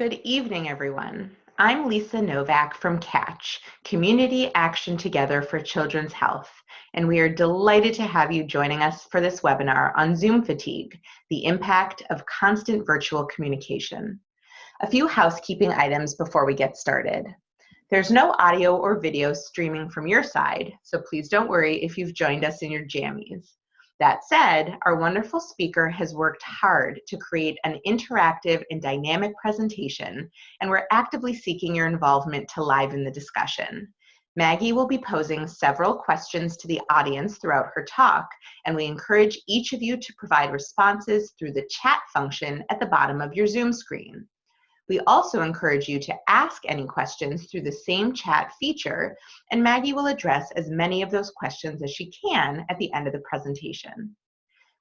Good evening, everyone. I'm Lisa Novak from CATCH, Community Action Together for Children's Health, and we are delighted to have you joining us for this webinar on Zoom fatigue, the impact of constant virtual communication. A few housekeeping items before we get started. There's no audio or video streaming from your side, so please don't worry if you've joined us in your jammies. That said, our wonderful speaker has worked hard to create an interactive and dynamic presentation, and we're actively seeking your involvement to liven the discussion. Maggie will be posing several questions to the audience throughout her talk, and we encourage each of you to provide responses through the chat function at the bottom of your Zoom screen. We also encourage you to ask any questions through the same chat feature, and Maggie will address as many of those questions as she can at the end of the presentation.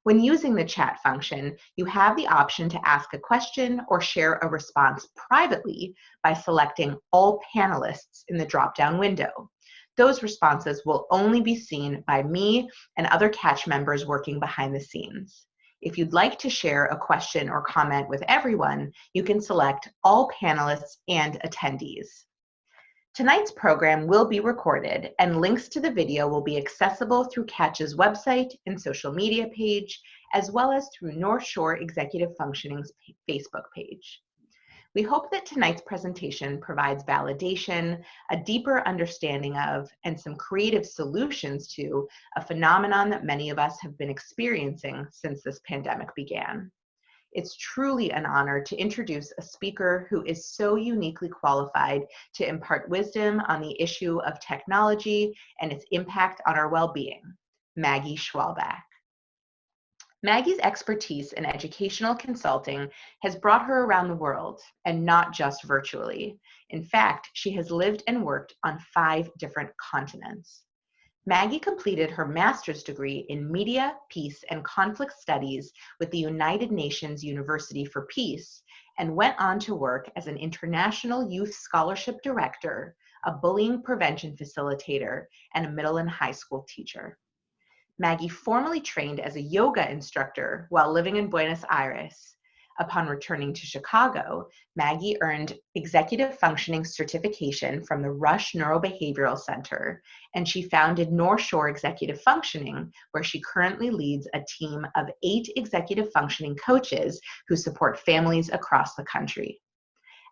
When using the chat function, you have the option to ask a question or share a response privately by selecting All Panelists in the drop-down window. Those responses will only be seen by me and other CATCH members working behind the scenes. If you'd like to share a question or comment with everyone, you can select All Panelists and Attendees. Tonight's program will be recorded, and links to the video will be accessible through CATCH's website and social media page, as well as through North Shore Executive Functioning's Facebook page. We hope that tonight's presentation provides validation, a deeper understanding of, and some creative solutions to a phenomenon that many of us have been experiencing since this pandemic began. It's truly an honor to introduce a speaker who is so uniquely qualified to impart wisdom on the issue of technology and its impact on our well-being, Maggie Schwalbach. Maggie's expertise in educational consulting has brought her around the world, and not just virtually. In fact, she has lived and worked on 5 different continents. Maggie completed her master's degree in Media, Peace, and Conflict Studies with the United Nations University for Peace, and went on to work as an international youth scholarship director, a bullying prevention facilitator, and a middle and high school teacher. Maggie formally trained as a yoga instructor while living in Buenos Aires. Upon returning to Chicago, Maggie earned executive functioning certification from the Rush Neurobehavioral Center, and she founded North Shore Executive Functioning, where she currently leads a team of 8 executive functioning coaches who support families across the country.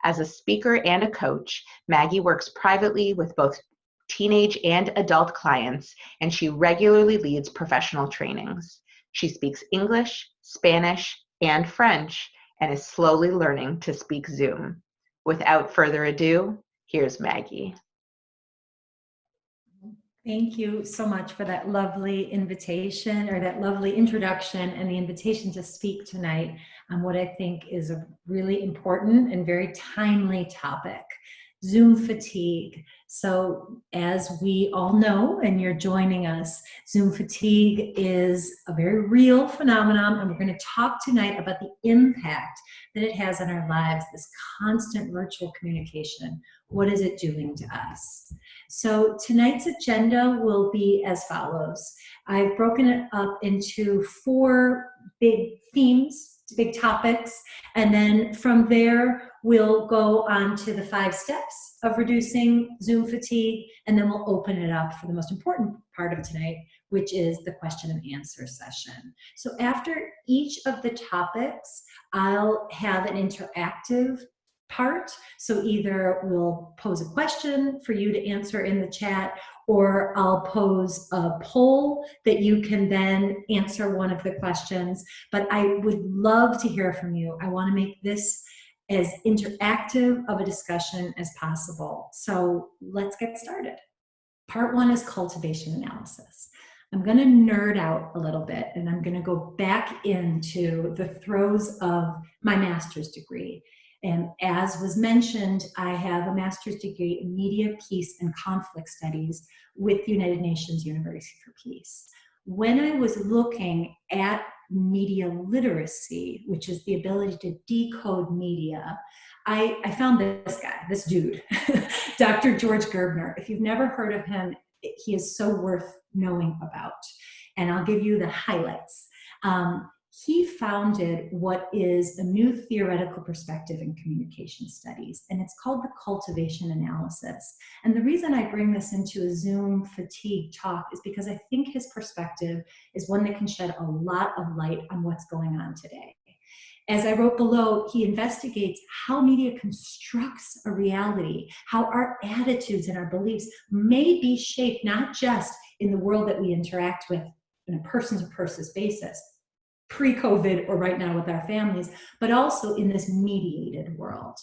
As a speaker and a coach, Maggie works privately with both teenage and adult clients, and she regularly leads professional trainings. She speaks English, Spanish, and French, and is slowly learning to speak Zoom. Without further ado, here's Maggie. Thank you so much for that lovely invitation, or that lovely introduction, and the invitation to speak tonight on what I think is a really important and very timely topic, Zoom fatigue. So as we all know, and you're joining us, Zoom fatigue is a very real phenomenon, and we're going to talk tonight about the impact that it has on our lives, this constant virtual communication. What is it doing to us? So tonight's agenda will be as follows. I've broken it up into 4 big themes, big topics, and then from there we'll go on to the 5 steps of reducing Zoom fatigue, and then we'll open it up for the most important part of tonight, which is the question and answer session. So after each of the topics, I'll have an interactive part. So either we'll pose a question for you to answer in the chat, or I'll pose a poll that you can then answer one of the questions. But I would love to hear from you. I want to make this as interactive of a discussion as possible. So let's get started. Part 1 is cultivation analysis. I'm going to nerd out a little bit, and I'm going to go back into the throes of my master's degree. And as was mentioned, I have a master's degree in Media, Peace, and Conflict Studies with the United Nations University for Peace. When I was looking at media literacy, which is the ability to decode media, I found this guy, this dude, Dr. George Gerbner. If you've never heard of him, he is so worth knowing about. And I'll give you the highlights. he founded what is a new theoretical perspective in communication studies, and it's called the cultivation analysis. And the reason I bring this into a Zoom fatigue talk is because I think his perspective is one that can shed a lot of light on what's going on today. As I wrote below, he investigates how media constructs a reality, how our attitudes and our beliefs may be shaped not just in the world that we interact with on a person-to-person basis, pre-COVID or right now with our families, but also in this mediated world.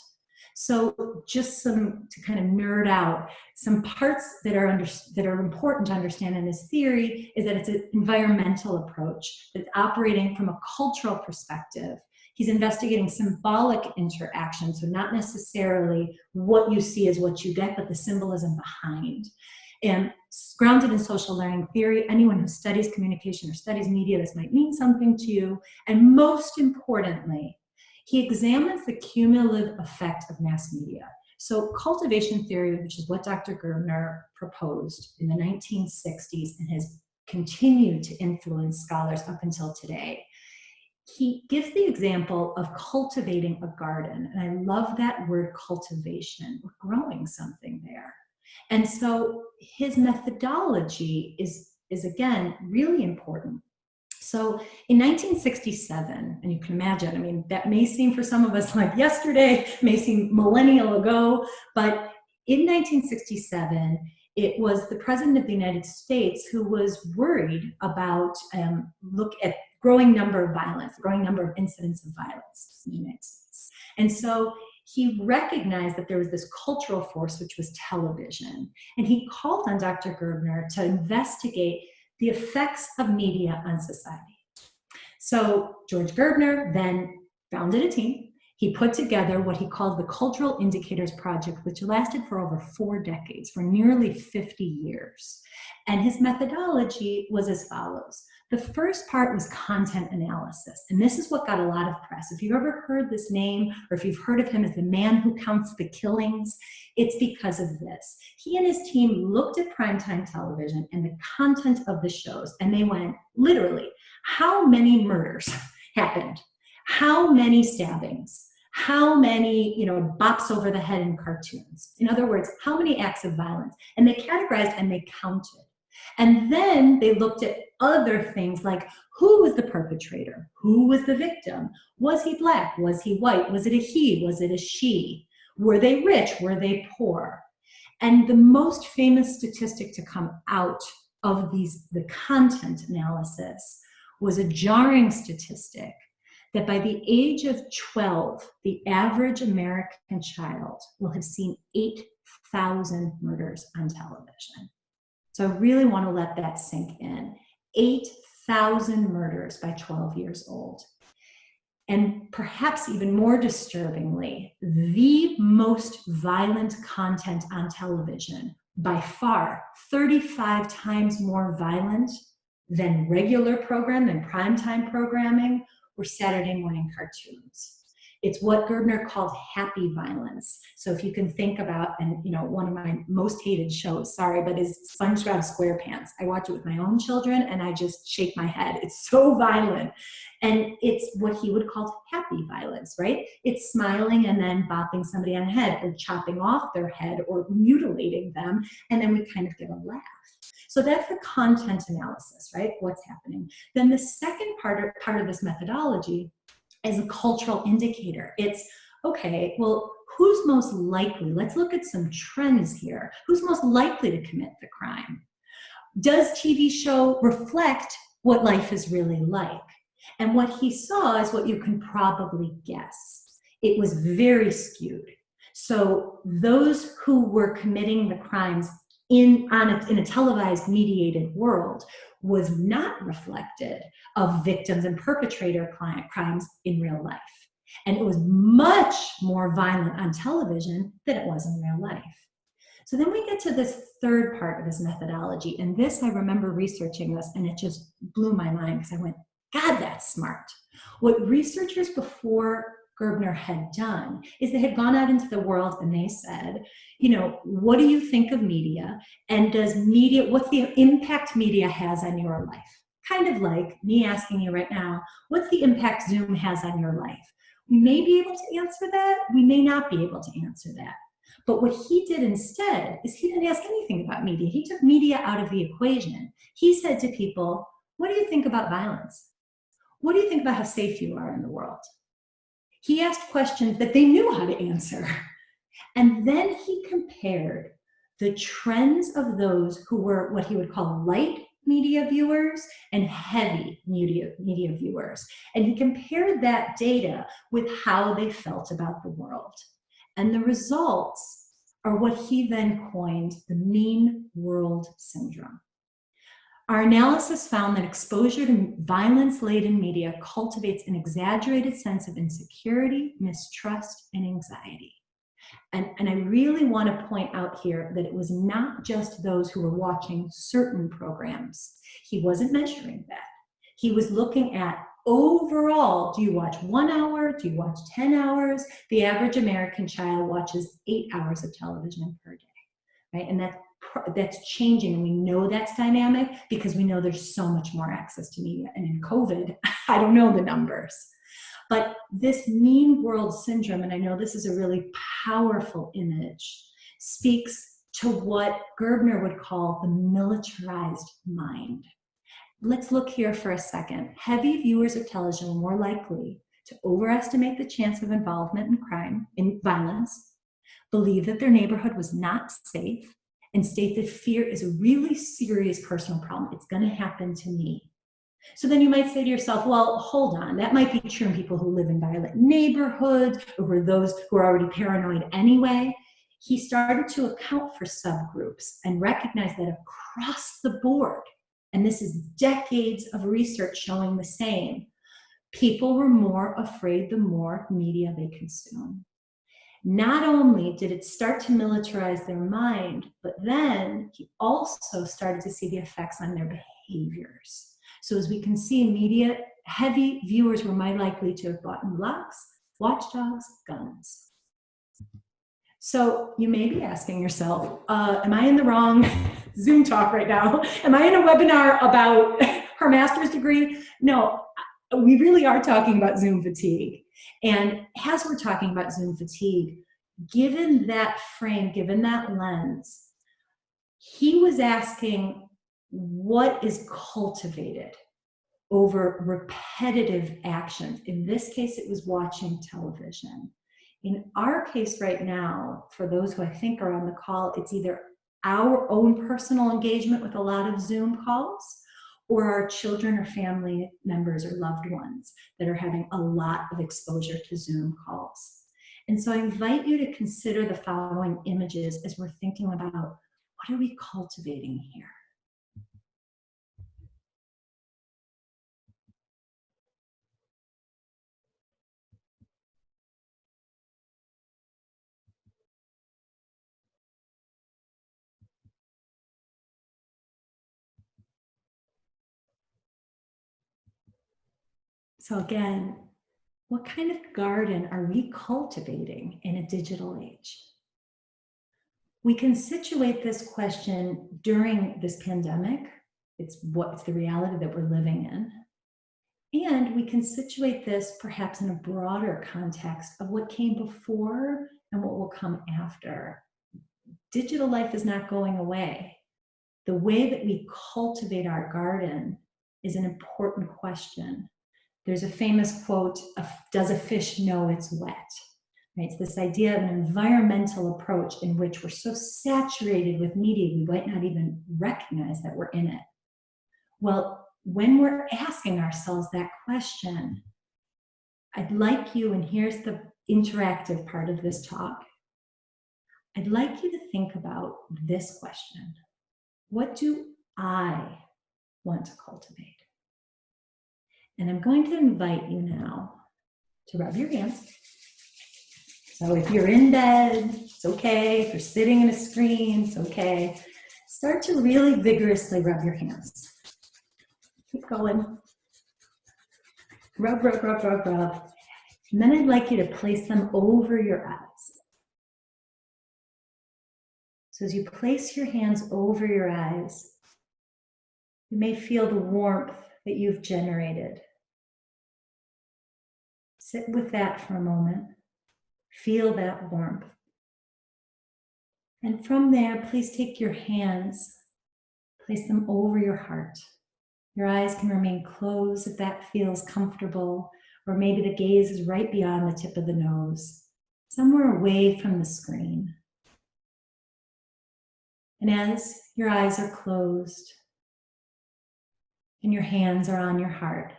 So just to kind of nerd out, some parts that are important to understand in this theory is that it's an environmental approach that's operating from a cultural perspective. He's investigating symbolic interaction, so not necessarily what you see is what you get, but the symbolism behind. And grounded in social learning theory, anyone who studies communication or studies media, this might mean something to you. And most importantly, he examines the cumulative effect of mass media. So cultivation theory, which is what Dr. Gerbner proposed in the 1960s and has continued to influence scholars up until today. He gives the example of cultivating a garden. And I love that word cultivation. We're growing something there. And so his methodology is again, really important. So in 1967, and you can imagine, I mean, that may seem for some of us like yesterday, may seem millennial ago, but in 1967, it was the President of the United States who was worried about look at growing number of violence, growing number of incidents of violence in the United States. And so he recognized that there was this cultural force, which was television. And he called on Dr. Gerbner to investigate the effects of media on society. So George Gerbner then founded a team. He put together what he called the Cultural Indicators Project, which lasted for over 4 decades, for nearly 50 years. And his methodology was as follows. The first part was content analysis, and this is what got a lot of press. If you've ever heard this name, or if you've heard of him as the man who counts the killings, it's because of this. He and his team looked at primetime television and the content of the shows, and they went, literally, how many murders happened? How many stabbings? How many, bops over the head in cartoons? In other words, how many acts of violence? And they categorized and they counted. And then they looked at other things like who was the perpetrator? Who was the victim? Was he black? Was he white? Was it a he? Was it a she? Were they rich? Were they poor? And the most famous statistic to come out of the content analysis was a jarring statistic that by the age of 12, the average American child will have seen 8,000 murders on television. So I really want to let that sink in. 8,000 murders by 12 years old. And perhaps even more disturbingly, the most violent content on television, by far 35 times more violent than regular than primetime programming, were Saturday morning cartoons. It's what Gerbner called happy violence. So if you can think about, and one of my most hated shows, sorry, but is SpongeBob SquarePants. I watch it with my own children and I just shake my head. It's so violent. And it's what he would call happy violence, right? It's smiling and then bopping somebody on the head or chopping off their head or mutilating them. And then we kind of get a laugh. So that's the content analysis, right? What's happening. Then the second part of this methodology is a cultural indicator. It's, okay, well, who's most likely? Let's look at some trends here. Who's most likely to commit the crime? Does TV show reflect what life is really like? And what he saw is what you can probably guess. It was very skewed. So those who were committing the crimes in a televised mediated world was not reflected of victims and perpetrator crimes in real life. And it was much more violent on television than it was in real life. So then we get to this third part of his methodology. And this, I remember researching this and it just blew my mind because I went, God, that's smart. What researchers before Gerbner had done is they had gone out into the world and they said, what do you think of media? And does media, what's the impact media has on your life? Kind of like me asking you right now, what's the impact Zoom has on your life? We may be able to answer that. We may not be able to answer that. But what he did instead is he didn't ask anything about media. He took media out of the equation. He said to people, what do you think about violence? What do you think about how safe you are in the world? He asked questions that they knew how to answer. And then he compared the trends of those who were what he would call light media viewers and heavy media viewers. And he compared that data with how they felt about the world. And the results are what he then coined the mean world syndrome. Our analysis found that exposure to violence-laden media cultivates an exaggerated sense of insecurity, mistrust, and anxiety. And I really want to point out here that it was not just those who were watching certain programs. He wasn't measuring that. He was looking at overall, do you watch 1 hour? Do you watch 10 hours? The average American child watches 8 hours of television per day, right? And that's changing, and we know that's dynamic because we know there's so much more access to media. And in COVID, I don't know the numbers. But this mean world syndrome, and I know this is a really powerful image, speaks to what Gerbner would call the militarized mind. Let's look here for a second. Heavy viewers of television are more likely to overestimate the chance of involvement in crime, in violence, believe that their neighborhood was not safe, and state that fear is a really serious personal problem. It's going to happen to me. So then you might say to yourself, well, hold on, that might be true in people who live in violent neighborhoods or who are those who are already paranoid anyway. He started to account for subgroups and recognize that across the board, and this is decades of research showing the same, people were more afraid the more media they consume. Not only did it start to militarize their mind, but then he also started to see the effects on their behaviors. So as we can see, media heavy viewers were more likely to have bought new locks, watchdogs, guns. So you may be asking yourself, am I in the wrong Zoom talk right now? Am I in a webinar about her master's degree? No, we really are talking about Zoom fatigue. And as we're talking about Zoom fatigue, given that frame, given that lens, he was asking, what is cultivated over repetitive actions? In this case, it was watching television. In our case right now, for those who I think are on the call, it's either our own personal engagement with a lot of Zoom calls, or our children or family members or loved ones that are having a lot of exposure to Zoom calls. And so I invite you to consider the following images as we're thinking about, what are we cultivating here? So again, what kind of garden are we cultivating in a digital age? We can situate this question during this pandemic. It's the reality that we're living in. And we can situate this perhaps in a broader context of what came before and what will come after. Digital life is not going away. The way that we cultivate our garden is an important question. There's a famous quote, does a fish know it's wet? Right? It's this idea of an environmental approach in which we're so saturated with media, we might not even recognize that we're in it. Well, when we're asking ourselves that question, I'd like you, and here's the interactive part of this talk, I'd like you to think about this question. What do I want to cultivate? And I'm going to invite you now to rub your hands. So if you're in bed, it's okay. If you're sitting in a screen, it's okay. Start to really vigorously rub your hands. Keep going. Rub, rub, rub, rub, rub. And then I'd like you to place them over your eyes. So as you place your hands over your eyes, you may feel the warmth that you've generated. Sit with that for a moment. Feel that warmth. And from there, please take your hands, place them over your heart. Your eyes can remain closed if that feels comfortable, or maybe the gaze is right beyond the tip of the nose, somewhere away from the screen. And as your eyes are closed and your hands are on your heart,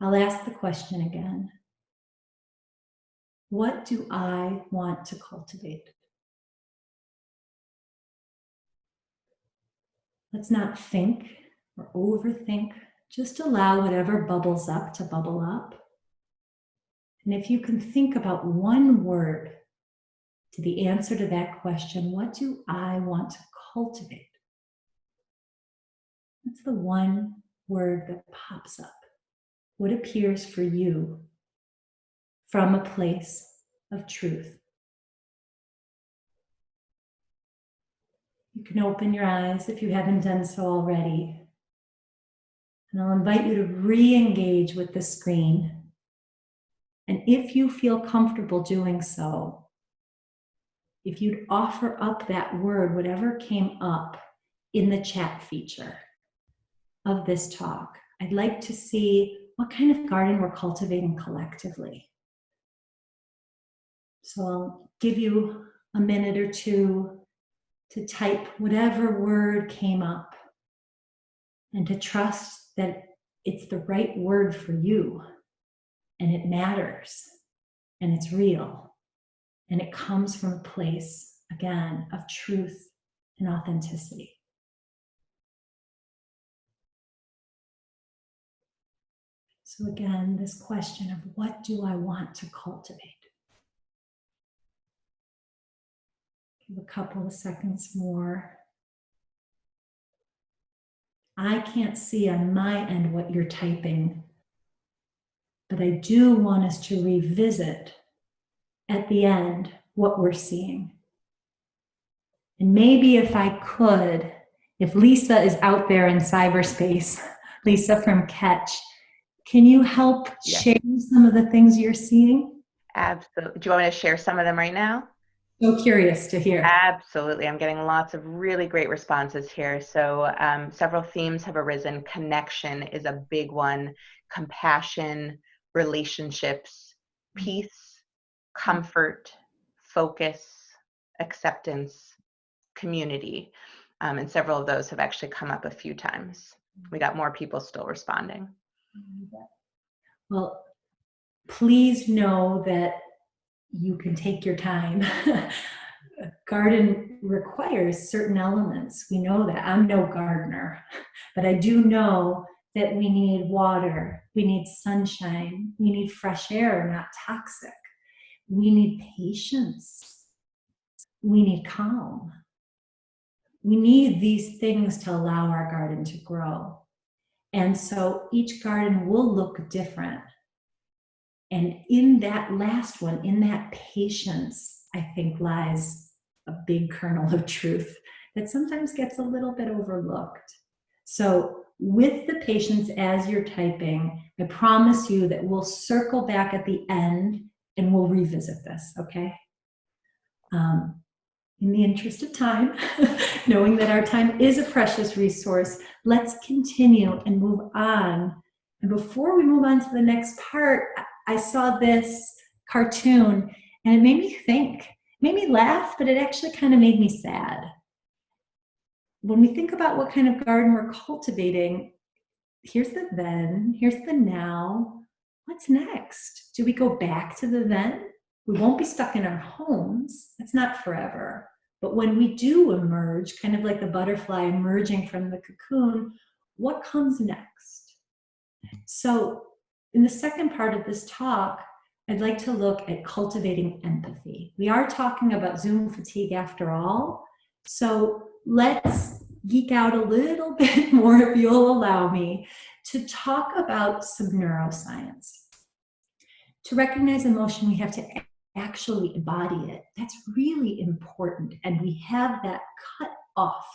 I'll ask the question again. What do I want to cultivate? Let's not think or overthink. Just allow whatever bubbles up to bubble up. And if you can think about one word to the answer to that question, what do I want to cultivate? What's the one word that pops up? What appears for you from a place of truth? You can open your eyes if you haven't done so already. And I'll invite you to re-engage with the screen. And if you feel comfortable doing so, if you'd offer up that word, whatever came up in the chat feature of this talk, I'd like to see what kind of garden we're cultivating collectively. So I'll give you a minute or two to type whatever word came up and to trust that it's the right word for you and it matters and it's real and it comes from a place, again, of truth and authenticity. So again, this question of what do I want to cultivate? Give a couple of seconds more. I can't see on my end what you're typing, but I do want us to revisit at the end what we're seeing. And maybe if I could, if Lisa is out there in cyberspace, Lisa from Catch, can you help share some of the things you're seeing? Absolutely. Do you want me to share some of them right now? So curious to hear. Absolutely. I'm getting lots of really great responses here. So several themes have arisen. Connection is a big one. Compassion, relationships, peace, comfort, focus, acceptance, community. And several of those have actually come up a few times. We got more people still responding. Well, please know that you can take your time. Garden requires certain elements. We know that. I'm no gardener, but I do know that we need water, we need sunshine, we need fresh air, not toxic. We need patience. We need calm. We need these things to allow our garden to grow. And so each garden will look different. And in that last one, in that patience, I think lies a big kernel of truth that sometimes gets a little bit overlooked. So with the patience as you're typing, I promise you that we'll circle back at the end and we'll revisit this, okay? In the interest of time, knowing that our time is a precious resource, let's continue and move on. And before we move on to the next part, I saw this cartoon and it made me think, it made me laugh, but it actually kind of made me sad. When we think about what kind of garden we're cultivating, here's the then, here's the now. What's next? Do we go back to the then? We won't be stuck in our homes. That's not forever. But when we do emerge, kind of like the butterfly emerging from the cocoon, what comes next? So in the second part of this talk, I'd like to look at cultivating empathy. We are talking about Zoom fatigue after all. So let's geek out a little bit more, if you'll allow me, to talk about some neuroscience. To recognize emotion, we have to actually embody it. That's really important. And we have that cut off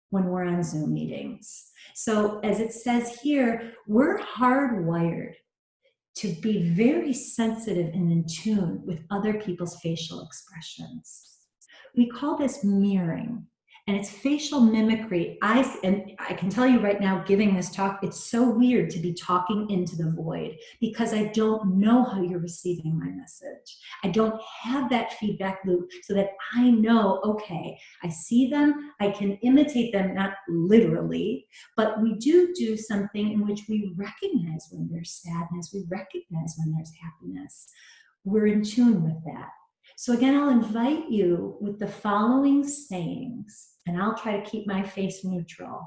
when we're on Zoom meetings. So as it says here, we're hardwired to be very sensitive and in tune with other people's facial expressions. We call this mirroring, and it's facial mimicry. And I can tell you right now, giving this talk, it's so weird to be talking into the void because I don't know how you're receiving my message. I don't have that feedback loop so that I know, okay, I see them, I can imitate them, not literally, but we do something in which we recognize when there's sadness, we recognize when there's happiness. We're in tune with that. So again, I'll invite you with the following sayings, and I'll try to keep my face neutral,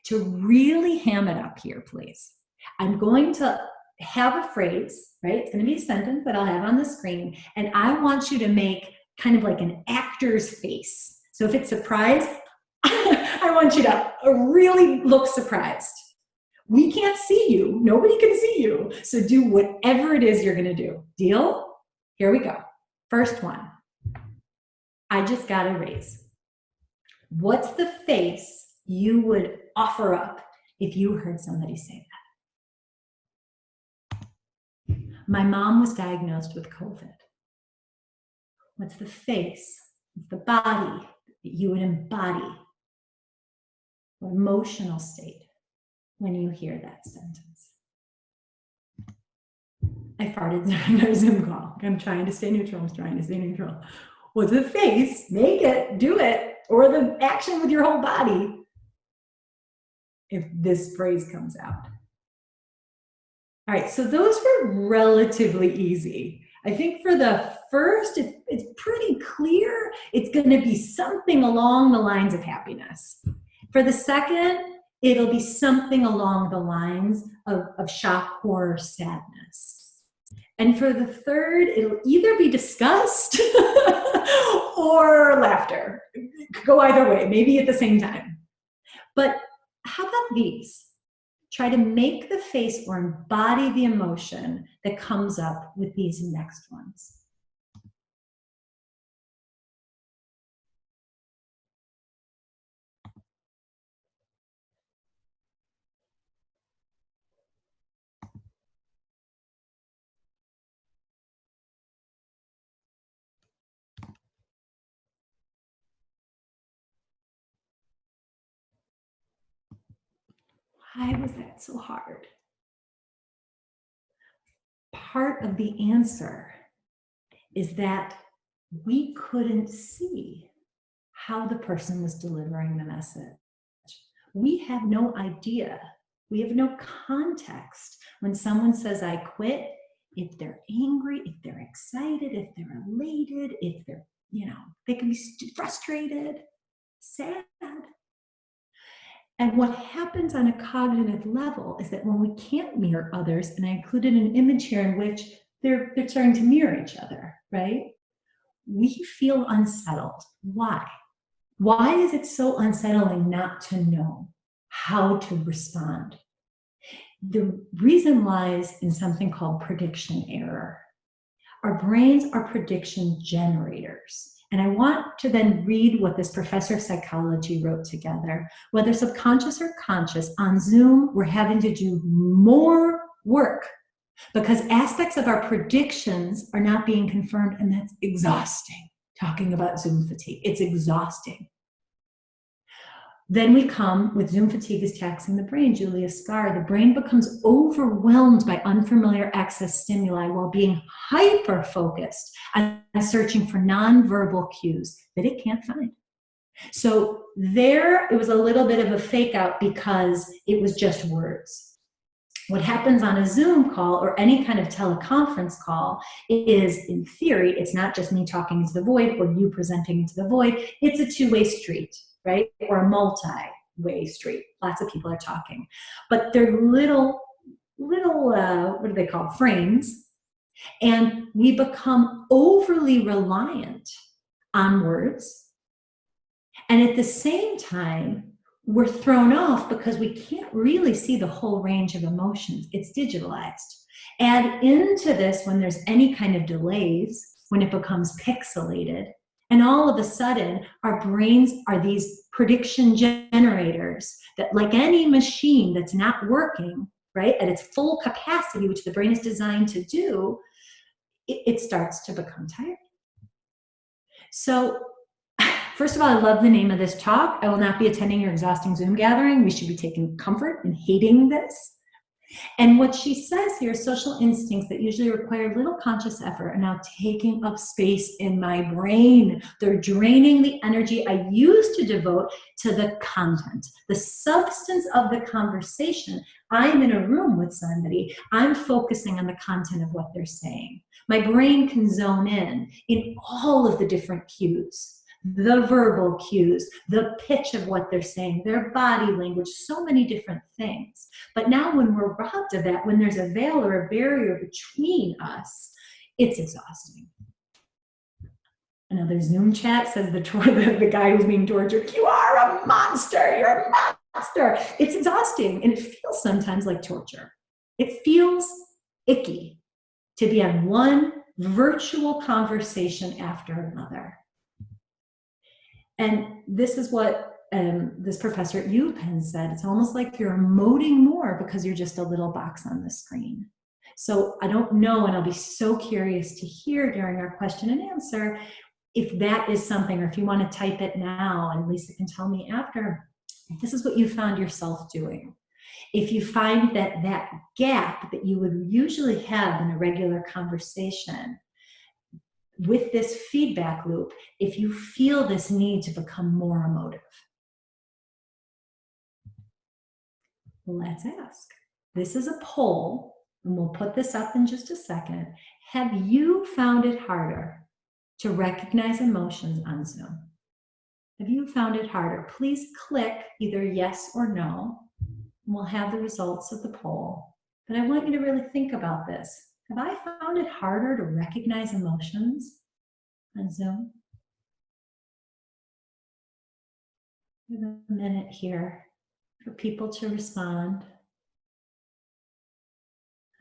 to really ham it up here, please. I'm going to have a phrase, right? It's going to be a sentence that I'll have on the screen, and I want you to make kind of like an actor's face. So if it's surprise, I want you to really look surprised. We can't see you. Nobody can see you. So do whatever it is you're going to do. Deal? Here we go. First one, I just got a raise. What's the face you would offer up if you heard somebody say that? My mom was diagnosed with COVID. What's the face, the body that you would embody, or emotional state when you hear that sentence? I farted during our Zoom call. I'm trying to stay neutral. What's the face? Make it, do it, or the action with your whole body if this phrase comes out. All right, so those were relatively easy. I think for the first, it's pretty clear. It's going to be something along the lines of happiness. For the second, it'll be something along the lines of shock, horror, sadness. And for the third, it'll either be disgust or laughter. It could go either way, maybe at the same time. But how about these? Try to make the face or embody the emotion that comes up with these next ones. Why was that so hard? Part of the answer is that we couldn't see how the person was delivering the message. We have no idea. We have no context when someone says, I quit, if they're angry, if they're excited, if they're elated, if they're, they can be frustrated, sad. And what happens on a cognitive level is that when we can't mirror others, and I included an image here in which they're starting to mirror each other, right? We feel unsettled. Why? Why is it so unsettling not to know how to respond? The reason lies in something called prediction error. Our brains are prediction generators. And I want to then read what this professor of psychology wrote together. Whether subconscious or conscious, on Zoom, we're having to do more work because aspects of our predictions are not being confirmed, and that's exhausting. Talking about Zoom fatigue, it's exhausting. Then we come with Zoom fatigue is taxing the brain, Julia Scar. The brain becomes overwhelmed by unfamiliar excess stimuli while being hyper-focused on searching for nonverbal cues that it can't find. So there, it was a little bit of a fake out because it was just words. What happens on a Zoom call or any kind of teleconference call is, in theory, it's not just me talking into the void or you presenting into the void. It's a two-way street, right? Or a multi-way street. Lots of people are talking. But they're little, what do they call, frames. And we become overly reliant on words. And at the same time, we're thrown off because we can't really see the whole range of emotions. It's digitalized. Add into this when there's any kind of delays, when it becomes pixelated, And all of a sudden, our brains are these prediction generators that, like any machine that's not working, right, at its full capacity, which the brain is designed to do, it starts to become tired. So, first of all, I love the name of this talk. I will not be attending your exhausting Zoom gathering. We should be taking comfort in hating this. And what she says here, social instincts that usually require little conscious effort are now taking up space in my brain. They're draining the energy I used to devote to the content, the substance of the conversation. I'm in a room with somebody. I'm focusing on the content of what they're saying. My brain can zone in all of the different cues. The verbal cues, the pitch of what they're saying, their body language, so many different things. But now when we're robbed of that, when there's a veil or a barrier between us, it's exhausting. Another Zoom chat says the guy who's being tortured, you are a monster, you're a monster. It's exhausting, and it feels sometimes like torture. It feels icky to be on one virtual conversation after another. And this is what this professor at UPenn said. It's almost like you're emoting more because you're just a little box on the screen. So I don't know, and I'll be so curious to hear during our question and answer if that is something, or if you want to type it now, and Lisa can tell me after, if this is what you found yourself doing. If you find that that gap that you would usually have in a regular conversation, with this feedback loop, if you feel this need to become more emotive. Let's ask. This is a poll, and we'll put this up in just a second. Have you found it harder to recognize emotions on Zoom? Have you found it harder? Please click either yes or no, and we'll have the results of the poll. But I want you to really think about this. Have I found it harder to recognize emotions on Zoom? We have a minute here for people to respond.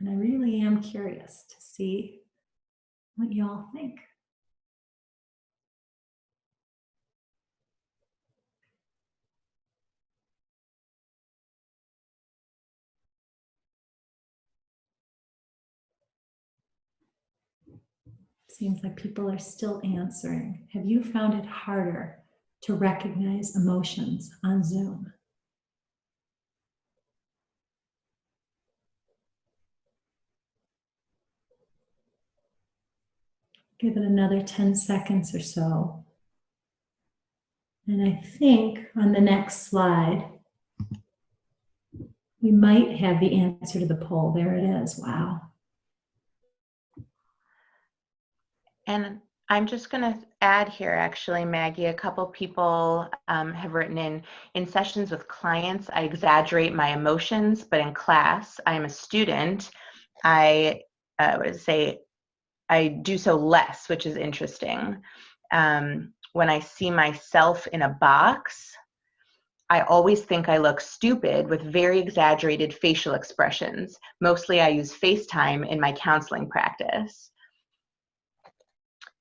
And I really am curious to see what y'all think. Seems like people are still answering. Have you found it harder to recognize emotions on Zoom? Give it another 10 seconds or so. And I think on the next slide, we might have the answer to the poll. There it is. Wow. And I'm just going to add here, actually, Maggie, a couple people have written in sessions with clients, I exaggerate my emotions, but in class, I'm a student, I would say I do so less, which is interesting. When I see myself in a box, I always think I look stupid with very exaggerated facial expressions. Mostly I use FaceTime in my counseling practice.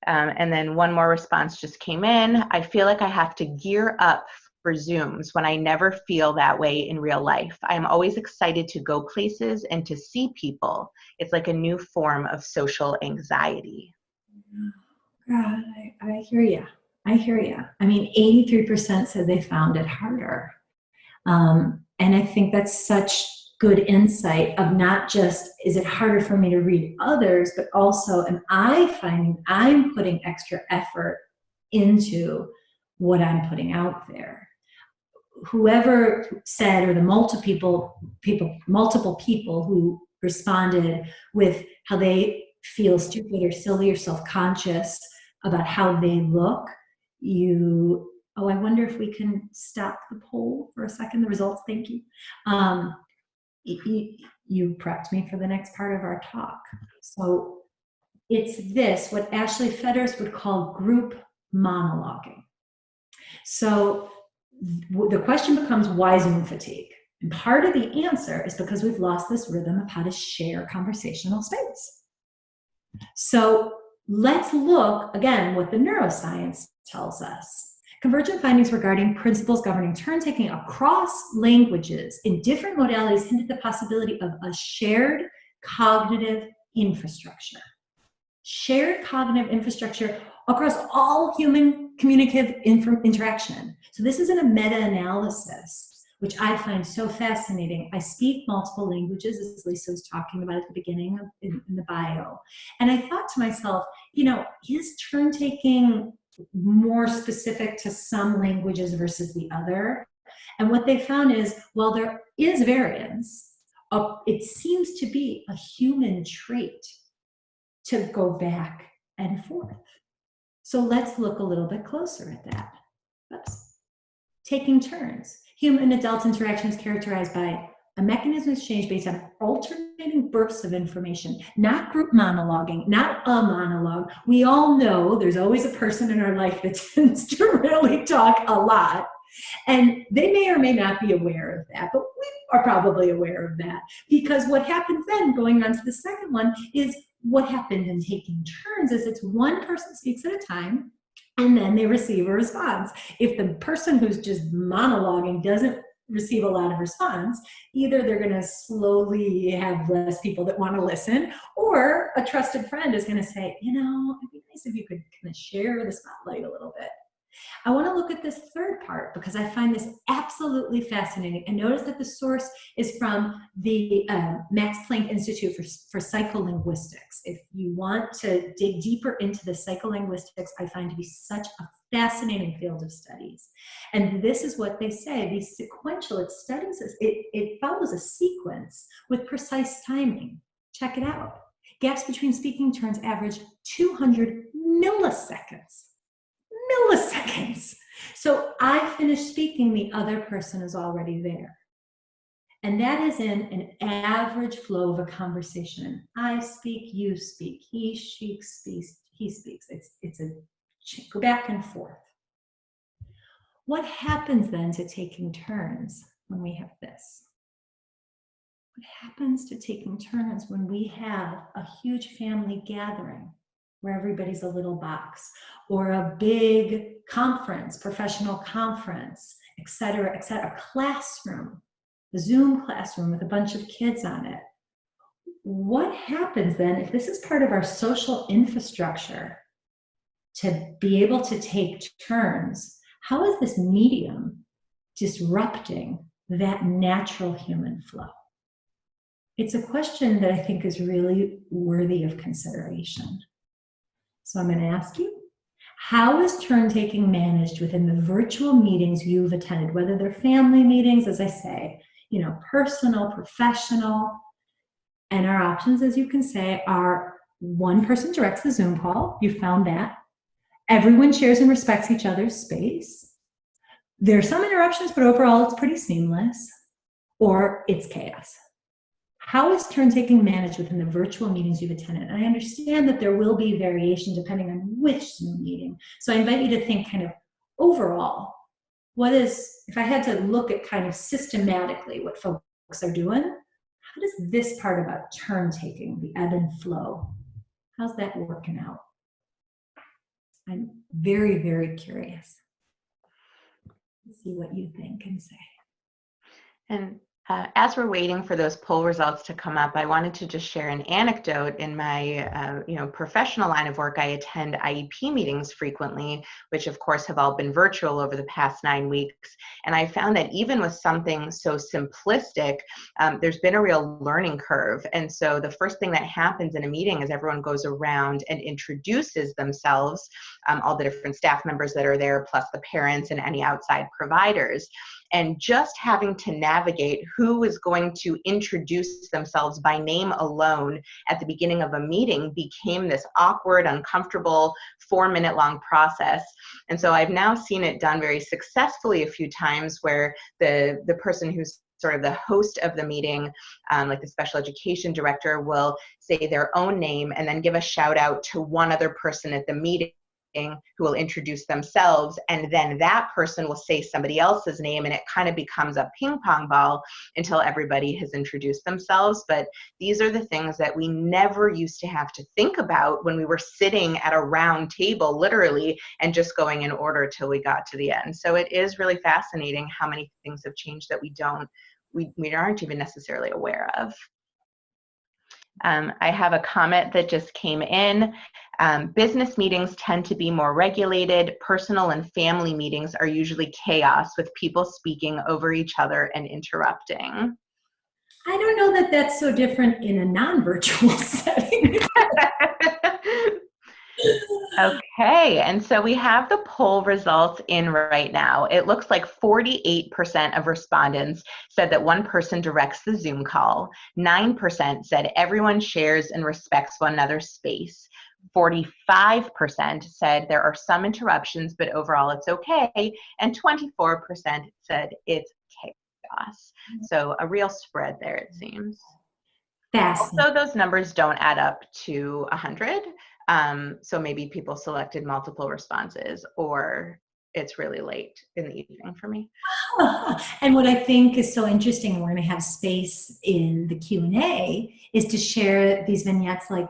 And then one more response just came in. I feel like I have to gear up for Zooms when I never feel that way in real life. I'm always excited to go places and to see people. It's like a new form of social anxiety. God, I hear you. I hear you. I mean, 83% said they found it harder. And I think that's such good insight of not just, is it harder for me to read others, but also am I finding I'm putting extra effort into what I'm putting out there. Whoever said, or the multiple people who responded with how they feel stupid or silly or self-conscious about how they look, I wonder if we can stop the poll for a second, the results, thank you. You prepped me for the next part of our talk. So it's this, what Ashley Fetters would call group monologuing. So the question becomes, why Zoom fatigue? And part of the answer is because we've lost this rhythm of how to share conversational space. So let's look, again, what the neuroscience tells us. Convergent findings regarding principles governing turn-taking across languages in different modalities hint at the possibility of a shared cognitive infrastructure. Shared cognitive infrastructure across all human communicative interaction. So this isn't a meta-analysis, which I find so fascinating. I speak multiple languages, as Lisa was talking about at the beginning in the bio. And I thought to myself, is turn-taking more specific to some languages versus the other? And what they found is, while there is variance, it seems to be a human trait to go back and forth. So let's look a little bit closer at that. Oops. Taking turns. Human adult interaction is characterized by a mechanism of exchange based on alternating bursts of information, not group monologuing, not a monologue. We all know there's always a person in our life that tends to really talk a lot. And they may or may not be aware of that, but we are probably aware of that. Because what happens then, going on to the second one, is what happened in taking turns is it's one person speaks at a time, and then they receive a response. If the person who's just monologuing doesn't receive a lot of response, either they're going to slowly have less people that want to listen, or a trusted friend is going to say, it'd be nice if you could kind of share the spotlight a little bit. I want to look at this third part because I find this absolutely fascinating. And notice that the source is from the Max Planck Institute for Psycholinguistics. If you want to dig deeper into the psycholinguistics, I find to be such a fascinating field of studies. And this is what they say, these sequential, it follows a sequence with precise timing. Check it out. Gaps between speaking turns average 200 milliseconds. So I finish speaking, the other person is already there. And that is in an average flow of a conversation. I speak, you speak, he speaks, he speaks. It's a go back and forth. What happens then to taking turns when we have this? What happens to taking turns when we have a huge family gathering where everybody's a little box, or a big conference, professional conference, et cetera, a classroom, a Zoom classroom with a bunch of kids on it? What happens then if this is part of our social infrastructure to be able to take turns? How is this medium disrupting that natural human flow? It's a question that I think is really worthy of consideration. So I'm going to ask you, how is turn-taking managed within the virtual meetings you've attended, whether they're family meetings, as I say, personal, professional, and our options, as you can say, are one person directs the Zoom call. You found that. Everyone shares and respects each other's space. There are some interruptions, but overall it's pretty seamless, or it's chaos. How is turn-taking managed within the virtual meetings you've attended? And I understand that there will be variation depending on which Zoom meeting. So I invite you to think kind of overall, if I had to look at kind of systematically what folks are doing, how does this part about turn-taking, the ebb and flow, how's that working out? I'm very, very curious. Let's see what you think and say. And as we're waiting for those poll results to come up, I wanted to just share an anecdote. In my professional line of work, I attend IEP meetings frequently, which of course have all been virtual over the past 9 weeks. And I found that even with something so simplistic, there's been a real learning curve. And so the first thing that happens in a meeting is everyone goes around and introduces themselves, all the different staff members that are there, plus the parents and any outside providers. And just having to navigate who is going to introduce themselves by name alone at the beginning of a meeting became this awkward, uncomfortable 4-minute long process. And so I've now seen it done very successfully a few times where the person who's sort of the host of the meeting, like the special education director, will say their own name and then give a shout out to one other person at the meeting speaking who will introduce themselves, and then that person will say somebody else's name, and it kind of becomes a ping pong ball until everybody has introduced themselves. But these are the things that we never used to have to think about when we were sitting at a round table, literally, and just going in order till we got to the end. So it is really fascinating how many things have changed that we aren't even necessarily aware of. I have a comment that just came in. Business meetings tend to be more regulated. Personal and family meetings are usually chaos with people speaking over each other and interrupting. I don't know that that's so different in a non-virtual setting. Okay, and so we have the poll results in right now. It looks like 48% of respondents said that one person directs the Zoom call. 9% said everyone shares and respects one another's space. 45% said there are some interruptions, but overall it's okay. And 24% said it's chaos. So a real spread there, it seems. Also, those numbers don't add up to 100. So maybe people selected multiple responses, or it's really late in the evening for me. And what I think is so interesting, and we're going to have space in the Q&A, is to share these vignettes like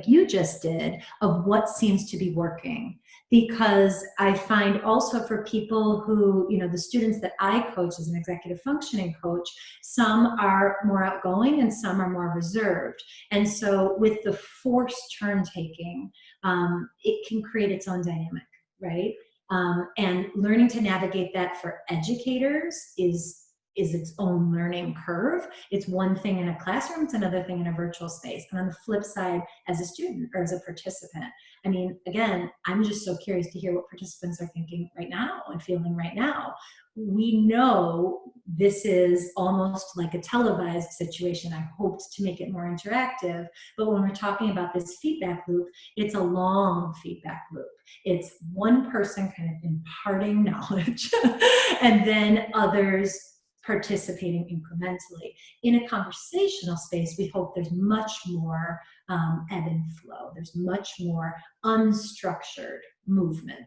you just did of what seems to be working. Because I find also for people who, the students that I coach as an executive functioning coach, some are more outgoing and some are more reserved. And so with the forced turn taking, it can create its own dynamic, right? And learning to navigate that for educators is its own learning curve. It's one thing in a classroom, it's another thing in a virtual space. And on the flip side, as a student or as a participant, I mean, again, I'm just so curious to hear what participants are thinking right now and feeling right now. We know this is almost like a televised situation. I hoped to make it more interactive, but when we're talking about this feedback loop, it's a long feedback loop. It's one person kind of imparting knowledge and then others participating incrementally. In a conversational space, we hope there's much more ebb and flow. There's much more unstructured movement.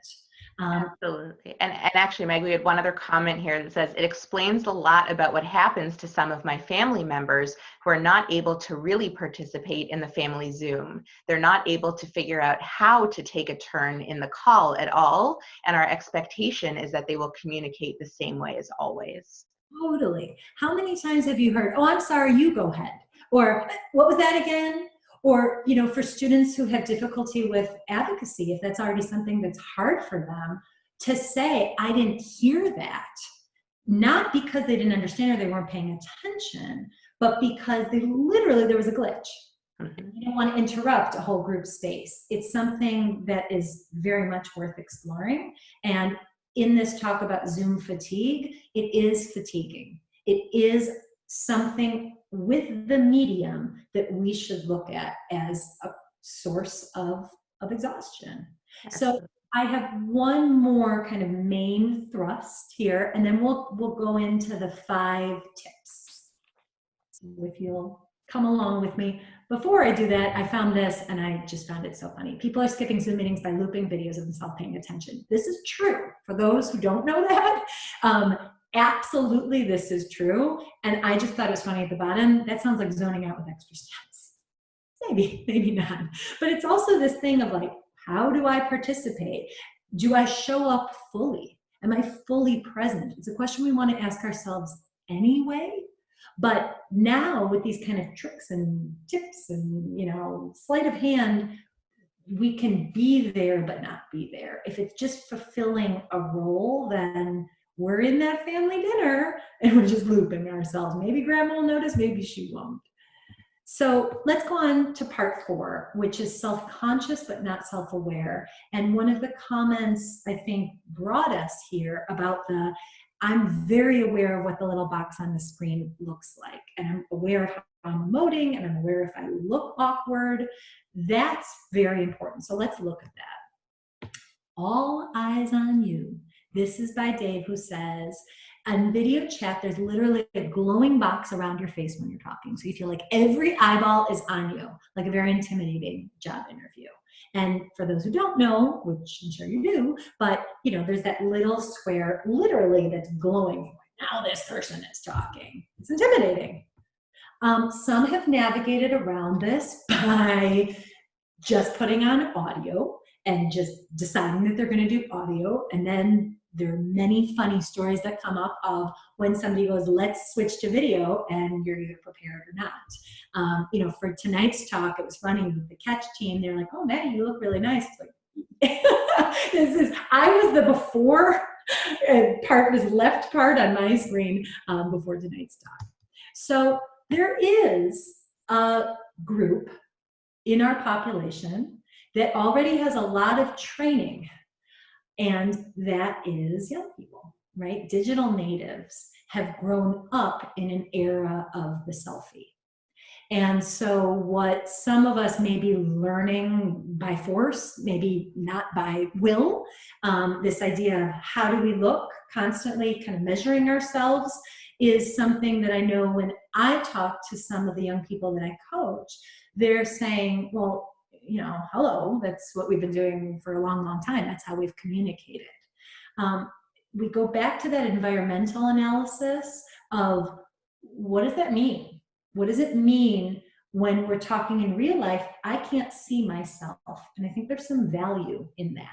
Absolutely. And actually, Maggie, we had one other comment here that says, it explains a lot about what happens to some of my family members who are not able to really participate in the family Zoom. They're not able to figure out how to take a turn in the call at all. And our expectation is that they will communicate the same way as always. Totally. How many times have you heard, oh, I'm sorry, you go ahead. Or what was that again? Or, for students who have difficulty with advocacy, if that's already something that's hard for them, to say, I didn't hear that, not because they didn't understand or they weren't paying attention, but because there was a glitch. Mm-hmm. You don't want to interrupt a whole group space. It's something that is very much worth exploring. And in this talk about Zoom fatigue, it is fatiguing. It is something with the medium that we should look at as a source of exhaustion. So I have one more kind of main thrust here, and then we'll go into the 5 tips. If you'll come along with me. Before I do that, I found this, and I just found it so funny. People are skipping Zoom meetings by looping videos of themselves paying attention. This is true. For those who don't know that, absolutely this is true. And I just thought it was funny at the bottom. That sounds like zoning out with extra steps. Maybe not. But it's also this thing of like, how do I participate? Do I show up fully? Am I fully present? It's a question we want to ask ourselves anyway. But now with these kind of tricks and tips and, sleight of hand, we can be there but not be there. If it's just fulfilling a role, then we're in that family dinner and we're just looping ourselves. Maybe grandma will notice, maybe she won't. So let's go on to part 4, which is self-conscious but not self-aware. And one of the comments I think brought us here about I'm very aware of what the little box on the screen looks like. And I'm aware of how I'm emoting, and I'm aware if I look awkward. That's very important. So let's look at that. All eyes on you. This is by Dave, who says, on video chat, there's literally a glowing box around your face when you're talking. So you feel like every eyeball is on you, like a very intimidating job interview. And for those who don't know, which I'm sure you do, but there's that little square literally that's glowing. Now this person is talking. It's intimidating. Some have navigated around this by just putting on audio and just deciding that they're going to do audio. And then there are many funny stories that come up of when somebody goes, let's switch to video, and you're either prepared or not. For tonight's talk, it was funny with the Catch team. They're like, oh, Maggie, you look really nice. It's like, I was the before part, this left part on my screen before tonight's talk. So there is a group in our population that already has a lot of training, and that is young people, right? Digital natives have grown up in an era of the selfie. And so what some of us may be learning by force, maybe not by will, this idea of how do we look, constantly kind of measuring ourselves, is something that I know when I talk to some of the young people that I coach, they're saying, well, hello, that's what we've been doing for a long, long time. That's how we've communicated. We go back to that environmental analysis of what does that mean? What does it mean when we're talking in real life? I can't see myself. And I think there's some value in that.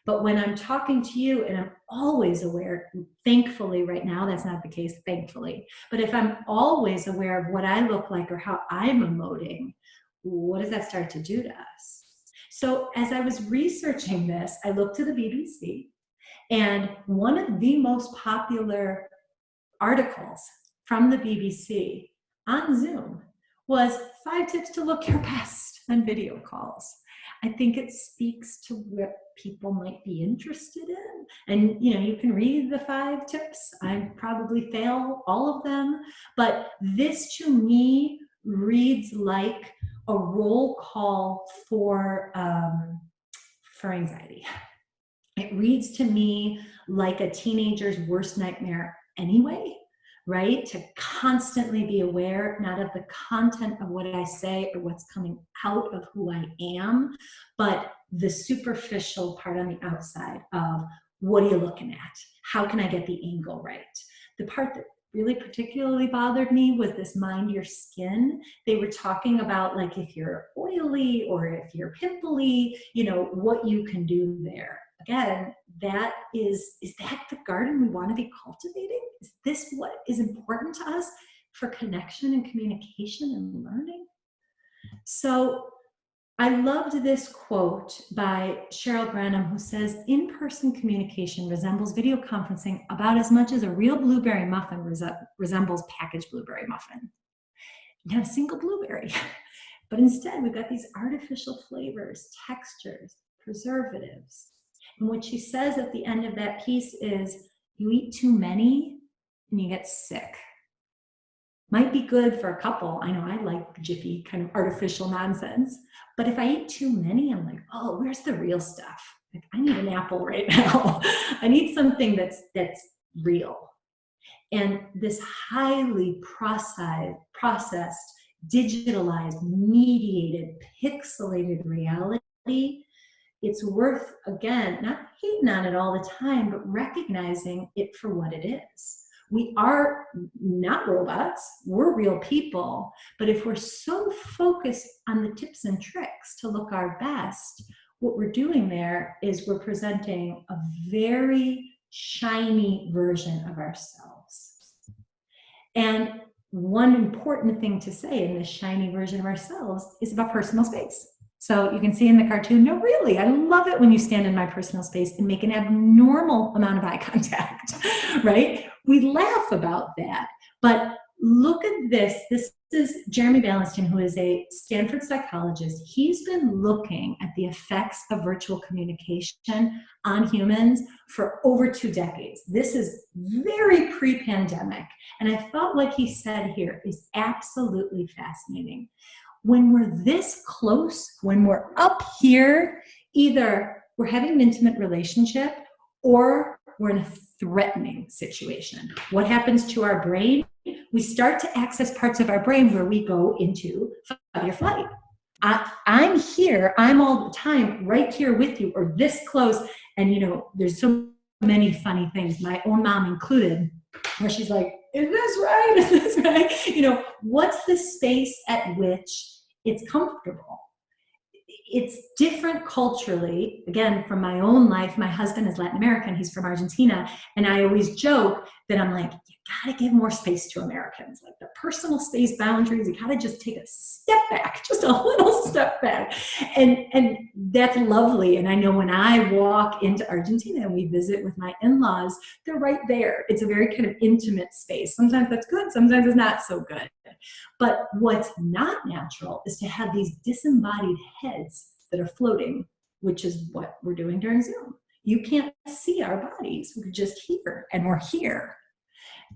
But when I'm talking to you and I'm always aware, thankfully right now that's not the case, thankfully, but if I'm always aware of what I look like or how I'm emoting, what does that start to do to us? So as I was researching this, I looked to the BBC, and one of the most popular articles from the BBC on Zoom was 5 tips to look your best on video calls. I think it speaks to what people might be interested in. And you can read the 5 tips. I probably fail all of them, but this to me reads like a roll call for anxiety. It reads to me like a teenager's worst nightmare anyway, right? To constantly be aware, not of the content of what I say or what's coming out of who I am, but the superficial part on the outside of what are you looking at? How can I get the angle right? The part that really particularly bothered me was this mind your skin. They were talking about like if you're oily or if you're pimply, what you can do there. Again, that is that the garden we want to be cultivating? Is this what is important to us for connection and communication and learning? So I loved this quote by Cheryl Branham, who says, in-person communication resembles video conferencing about as much as a real blueberry muffin resembles packaged blueberry muffin. Not a single blueberry, but instead we've got these artificial flavors, textures, preservatives. And what she says at the end of that piece is, you eat too many and you get sick. Might be good for a couple. I know I like jiffy kind of artificial nonsense, but if I eat too many, I'm like, oh, where's the real stuff? Like, I need an apple right now. I need something that's real. And this highly processed, digitalized, mediated, pixelated reality, it's worth, again, not hating on it all the time, but recognizing it for what it is. We are not robots, we're real people, but if we're so focused on the tips and tricks to look our best, what we're doing there is we're presenting a very shiny version of ourselves. And one important thing to say in this shiny version of ourselves is about personal space. So you can see in the cartoon, no, really, I love it when you stand in my personal space and make an abnormal amount of eye contact, right? We laugh about that, but look at this. This is Jeremy Ballenstein, who is a Stanford psychologist. He's been looking at the effects of virtual communication on humans for over 2 decades. This is very pre-pandemic, and I felt like he said here is absolutely fascinating. When we're this close, when we're up here, either we're having an intimate relationship or we're in a threatening situation. What happens to our brain? We start to access parts of our brain where we go into fight or flight. I'm here, I'm all the time right here with you, or this close. And, you know, there's so many funny things, my own mom included, where she's like, is this right? Is this right? You know, what's the space at which it's comfortable? It's different culturally. Again, from my own life, my husband is Latin American, he's from Argentina, and I always joke that I'm like, you gotta give more space to Americans, like the personal space boundaries, you gotta just take a step back, just a little step back. And that's lovely. And I know when I walk into Argentina and we visit with my in-laws, they're right there. It's a very kind of intimate space. Sometimes that's good, sometimes it's not so good. But what's not natural is to have these disembodied heads that are floating, which is what we're doing during Zoom. You can't see our bodies, we're just here, and we're here.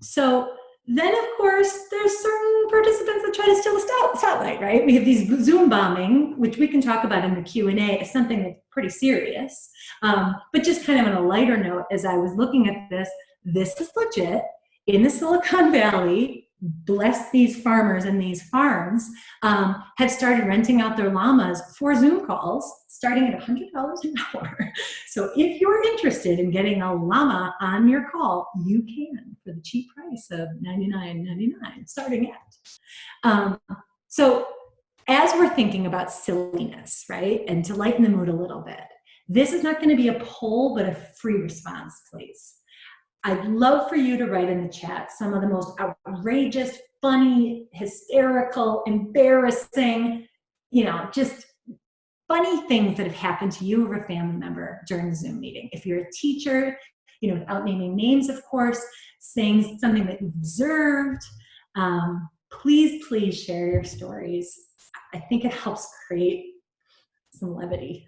So then, of course, there's certain participants that try to steal the spotlight, right? We have these Zoom bombing, which we can talk about in the Q&A, as something that's pretty serious. But just kind of on a lighter note, as I was looking at this is legit. In the Silicon Valley, bless these farmers and these farms, have started renting out their llamas for Zoom calls, starting at $100 an hour. So if you're interested in getting a llama on your call, you can for the cheap price of $99.99, starting at. So as we're thinking about silliness, right, and to lighten the mood a little bit, this is not going to be a poll, but a free response, please. I'd love for you to write in the chat some of the most outrageous, funny, hysterical, embarrassing, you know, just funny things that have happened to you or a family member during the Zoom meeting. If you're a teacher, you know, without naming names, of course, saying something that you've observed, please share your stories. I think it helps create some levity.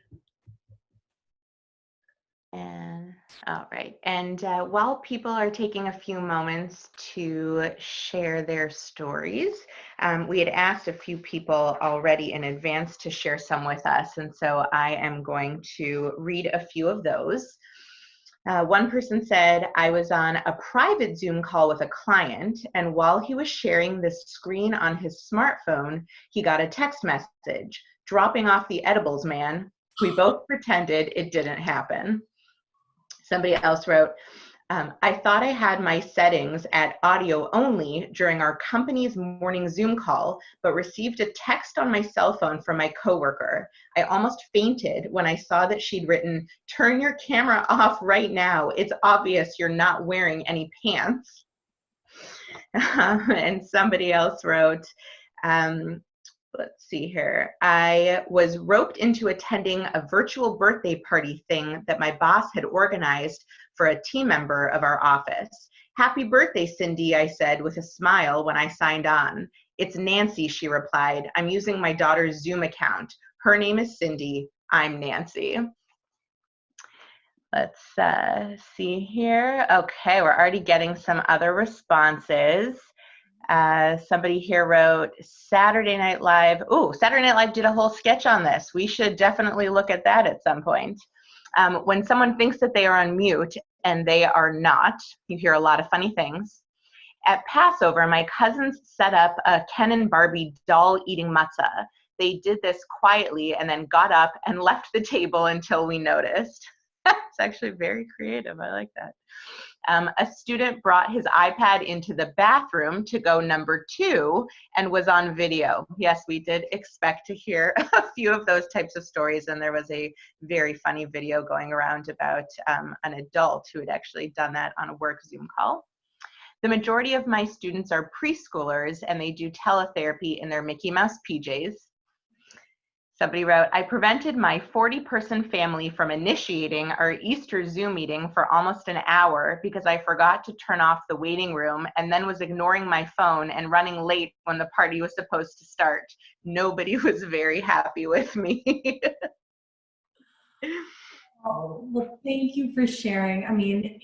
And all right. And while people are taking a few moments to share their stories, we had asked a few people already in advance to share some with us. And so I am going to read a few of those. One person said, I was on a private Zoom call with a client, and while he was sharing the screen on his smartphone, he got a text message, dropping off the edibles, man. We both pretended it didn't happen. Somebody else wrote, I thought I had my settings at audio only during our company's morning Zoom call, but received a text on my cell phone from my coworker. I almost fainted when I saw that she'd written, turn your camera off right now. It's obvious you're not wearing any pants. And somebody else wrote, let's see here. I was roped into attending a virtual birthday party thing that my boss had organized for a team member of our office. Happy birthday, Cindy, I said with a smile when I signed on. It's Nancy, she replied. I'm using my daughter's Zoom account. Her name is Cindy. I'm Nancy. Let's see here. Okay, we're already getting some other responses. Somebody here wrote Saturday Night Live. Oh, Saturday Night Live did a whole sketch on this. We should definitely look at that at some point. When someone thinks that they are on mute and they are not, you hear a lot of funny things. At Passover, my cousins set up a Ken and Barbie doll eating matzah. They did this quietly and then got up and left the table until we noticed. It's actually very creative. I like that. A student brought his iPad into the bathroom to go number 2 and was on video. Yes, we did expect to hear a few of those types of stories, and there was a very funny video going around about an adult who had actually done that on a work Zoom call. The majority of my students are preschoolers, and they do teletherapy in their Mickey Mouse PJs. Somebody wrote, I prevented my 40-person family from initiating our Easter Zoom meeting for almost an hour because I forgot to turn off the waiting room and then was ignoring my phone and running late when the party was supposed to start. Nobody was very happy with me. Oh, well, thank you for sharing. I mean,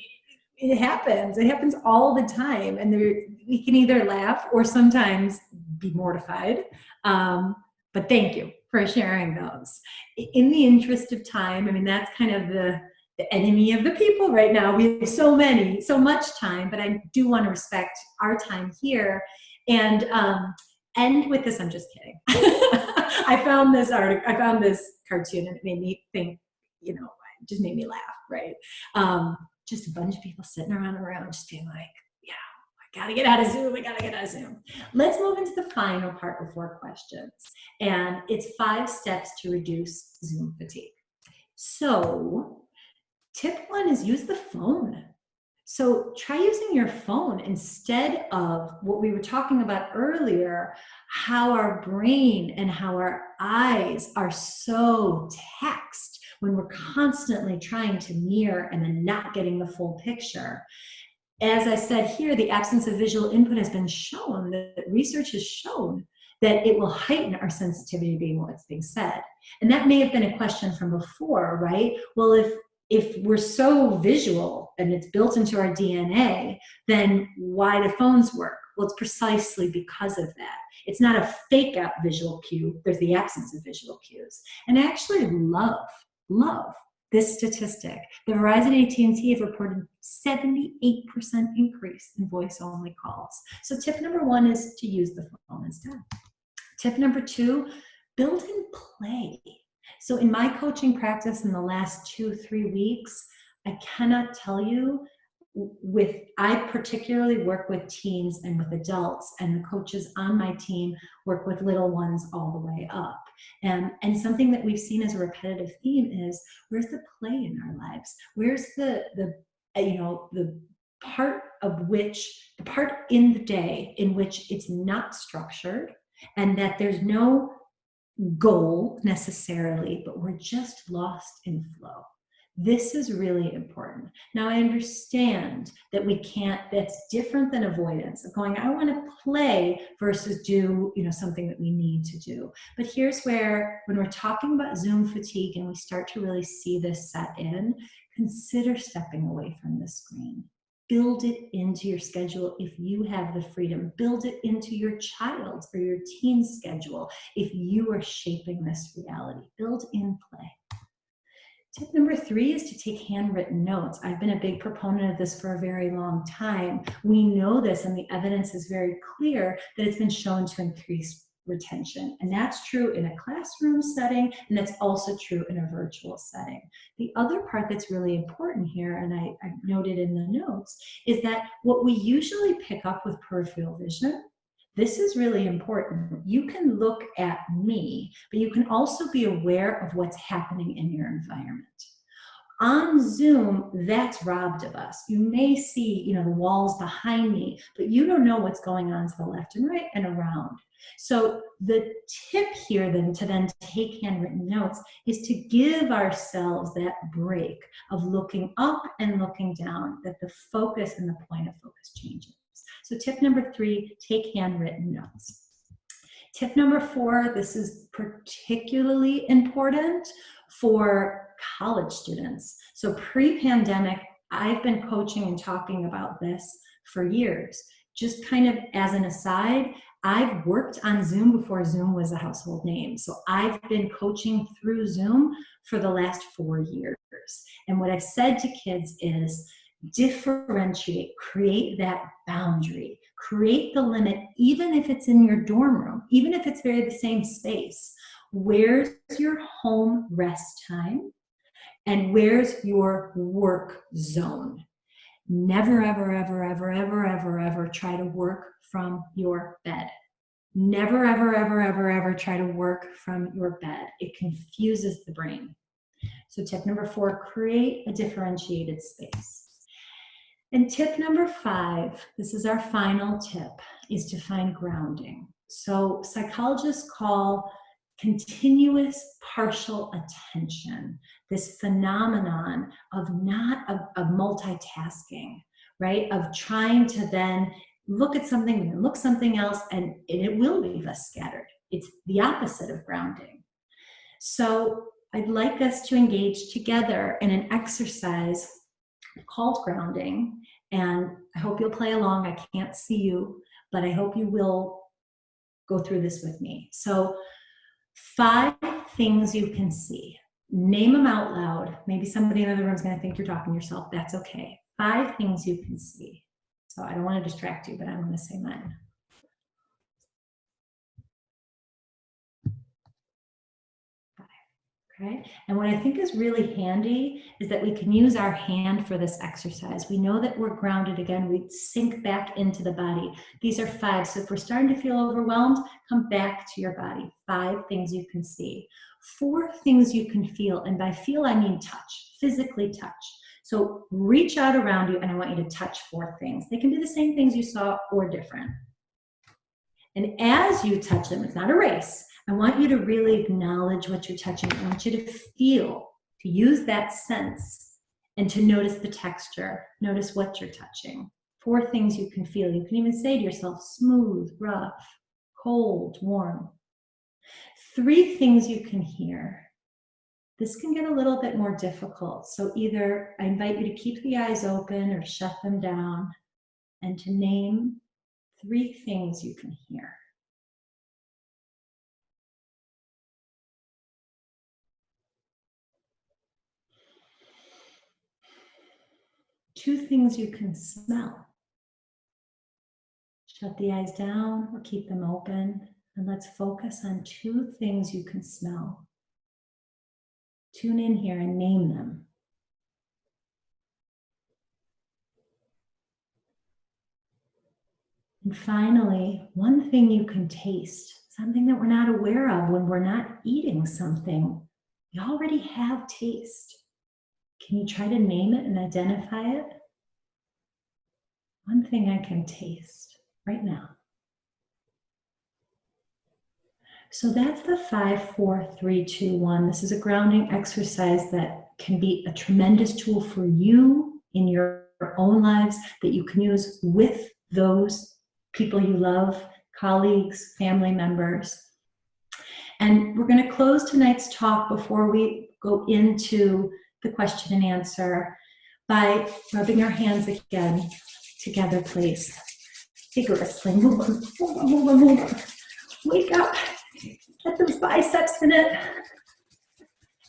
it happens. It happens all the time. And we can either laugh or sometimes be mortified. But thank you for sharing those. In the interest of time, I mean, that's kind of the enemy of the people right now. We have so much time, but I do want to respect our time here. And end with this. I'm just kidding. I found this cartoon, and it made me think, it just made me laugh, right? Just a bunch of people sitting around a room just being like, I gotta get out of Zoom. Let's move into the final part of 4 questions. And it's 5 steps to reduce Zoom fatigue. So tip 1 is use the phone. So try using your phone instead of what we were talking about earlier, how our brain and how our eyes are so taxed when we're constantly trying to mirror and then not getting the full picture. As I said here, the absence of visual input has been shown, that research has shown that it will heighten our sensitivity to being what's being said. And that may have been a question from before, right? Well, if we're so visual and it's built into our DNA, then why do phones work? Well, it's precisely because of that. It's not a fake out visual cue. There's the absence of visual cues. And I actually love this statistic. The Verizon AT&T have reported 78% increase in voice-only calls. So tip number 1 is to use the phone instead. Tip number 2, build in play. So in my coaching practice in the last 2-3 weeks, I cannot tell you, I particularly work with teens and with adults, and the coaches on my team work with little ones all the way up. And something that we've seen as a repetitive theme is, where's the play in our lives? Where's the part in the day in which it's not structured and that there's no goal necessarily, but we're just lost in flow. This is really important. Now, I understand that that's different than avoidance of going, I want to play versus do, something that we need to do. But here's where, when we're talking about Zoom fatigue and we start to really see this set in, consider stepping away from the screen. Build it into your schedule if you have the freedom. Build it into your child's or your teen's schedule if you are shaping this reality. Build in play. Tip number 3 is to take handwritten notes. I've been a big proponent of this for a very long time. We know this, and the evidence is very clear that it's been shown to increase retention. And that's true in a classroom setting, and that's also true in a virtual setting. The other part that's really important here, and I noted in the notes, is that what we usually pick up with peripheral vision, this is really important. You can look at me, but you can also be aware of what's happening in your environment. On Zoom, that's robbed of us. You may see, the walls behind me, but you don't know what's going on to the left and right and around. So the tip here then to take handwritten notes is to give ourselves that break of looking up and looking down, that the focus and the point of focus changes. So tip number 3, take handwritten notes. Tip number 4, this is particularly important for college students. So pre-pandemic, I've been coaching and talking about this for years. Just kind of as an aside, I've worked on Zoom before Zoom was a household name. So I've been coaching through Zoom for the last 4 years. And what I've said to kids is, differentiate, create that boundary, create the limit, even if it's in your dorm room, even if it's the same space. Where's your home rest time? And where's your work zone? Never, ever, ever, ever, ever, ever, ever try to work from your bed. Never, ever, ever, ever, ever try to work from your bed. It confuses the brain. So tip number 4, create a differentiated space. And tip number 5, this is our final tip, is to find grounding. So psychologists call continuous partial attention this phenomenon of of multitasking, right? Of trying to then look at something and then look something else, and it will leave us scattered. It's the opposite of grounding. So I'd like us to engage together in an exercise called grounding, and I hope you'll play along. I can't see you, but I hope you will go through this with me. So 5 things you can see. Name them out loud. Maybe somebody in the other room is going to think you're talking to yourself. That's okay. 5 things you can see. So I don't want to distract you, but I'm going to say mine. Okay. And what I think is really handy is that we can use our hand for this exercise. We know that we're grounded again. We sink back into the body. These are 5. So if we're starting to feel overwhelmed, come back to your body. 5 things you can see. 4 things you can feel. And by feel, I mean touch, physically touch. So reach out around you and I want you to touch 4 things. They can be the same things you saw or different. And as you touch them, it's not a race. I want you to really acknowledge what you're touching. I want you to feel, to use that sense, and to notice the texture. Notice what you're touching. 4 things you can feel. You can even say to yourself, smooth, rough, cold, warm. 3 things you can hear. This can get a little bit more difficult. So either I invite you to keep the eyes open or shut them down and to name 3 things you can hear. Two things you can smell. Shut the eyes down or keep them open, and let's focus on 2 things you can smell. Tune in here and name them. And finally, 1 thing you can taste, something that we're not aware of when we're not eating something. We already have taste. Can you try to name it and identify it? 1 thing I can taste right now. So that's the 5, 4, 3, 2, 1. This is a grounding exercise that can be a tremendous tool for you in your own lives that you can use with those people you love, colleagues, family members. And we're going to close tonight's talk before we go into the question and answer by rubbing our hands again together, please. Vigorously. Move. Wake up. Get those biceps in it.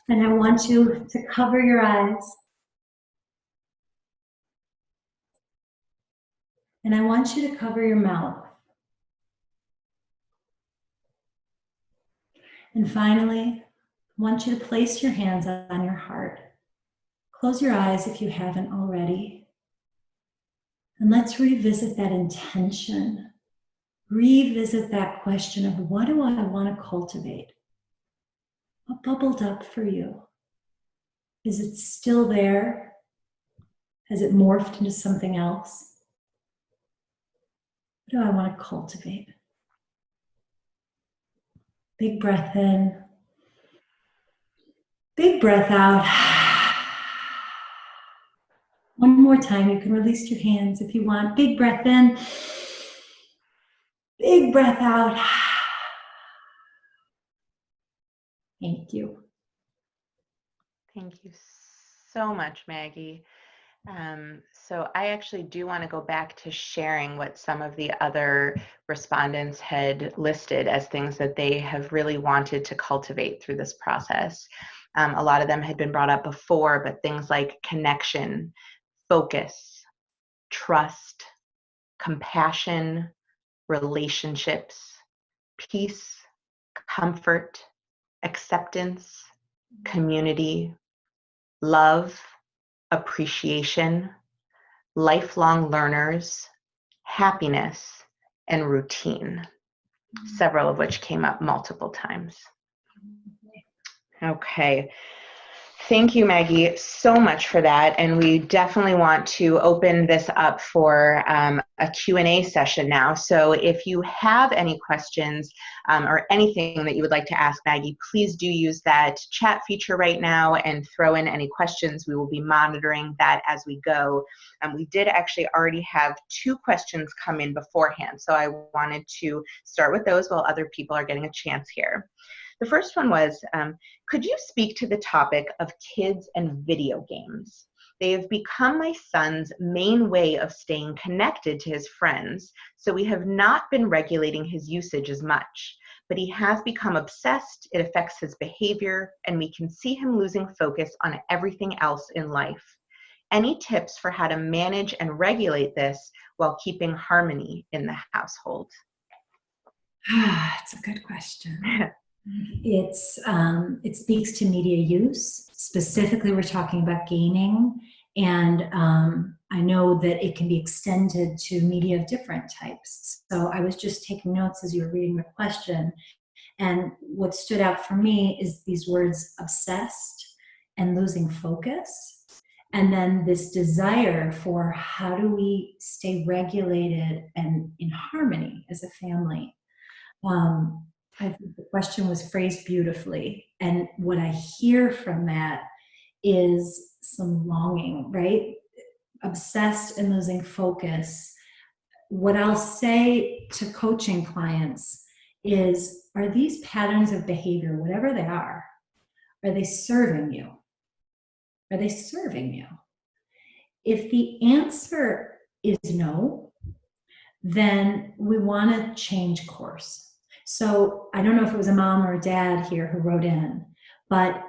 And I want you to cover your eyes. And I want you to cover your mouth. And finally, I want you to place your hands on your heart. Close your eyes if you haven't already. And let's revisit that intention. Revisit that question of what do I want to cultivate? What bubbled up for you? Is it still there? Has it morphed into something else? What do I want to cultivate? Big breath in. Big breath out. One more time, you can release your hands if you want. Big breath in. Big breath out. Thank you. Thank you so much, Maggie. So I actually do want to go back to sharing what some of the other respondents had listed as things that they have really wanted to cultivate through this process. A lot of them had been brought up before, but things like connection, focus, trust, compassion, relationships, peace, comfort, acceptance, community, love, appreciation, lifelong learners, happiness, and routine, several of which came up multiple times. Okay. Thank you, Maggie, so much for that. And we definitely want to open this up for a Q&A session now. So if you have any questions or anything that you would like to ask Maggie, please do use that chat feature right now and throw in any questions. We will be monitoring that as we go. We did actually already have 2 questions come in beforehand. So I wanted to start with those while other people are getting a chance here. The first one was, could you speak to the topic of kids and video games? They have become my son's main way of staying connected to his friends, so we have not been regulating his usage as much. But he has become obsessed, it affects his behavior, and we can see him losing focus on everything else in life. Any tips for how to manage and regulate this while keeping harmony in the household? It's a good question. It speaks to media use. Specifically, we're talking about gaming, and I know that it can be extended to media of different types. So I was just taking notes as you were reading the question, and what stood out for me is these words obsessed and losing focus. And then this desire for how do we stay regulated and in harmony as a family. I think the question was phrased beautifully. And what I hear from that is some longing, right? Obsessed and losing focus. What I'll say to coaching clients is, are these patterns of behavior, whatever they are they serving you? Are they serving you? If the answer is no, then we want to change course. So I don't know if it was a mom or a dad here who wrote in, but I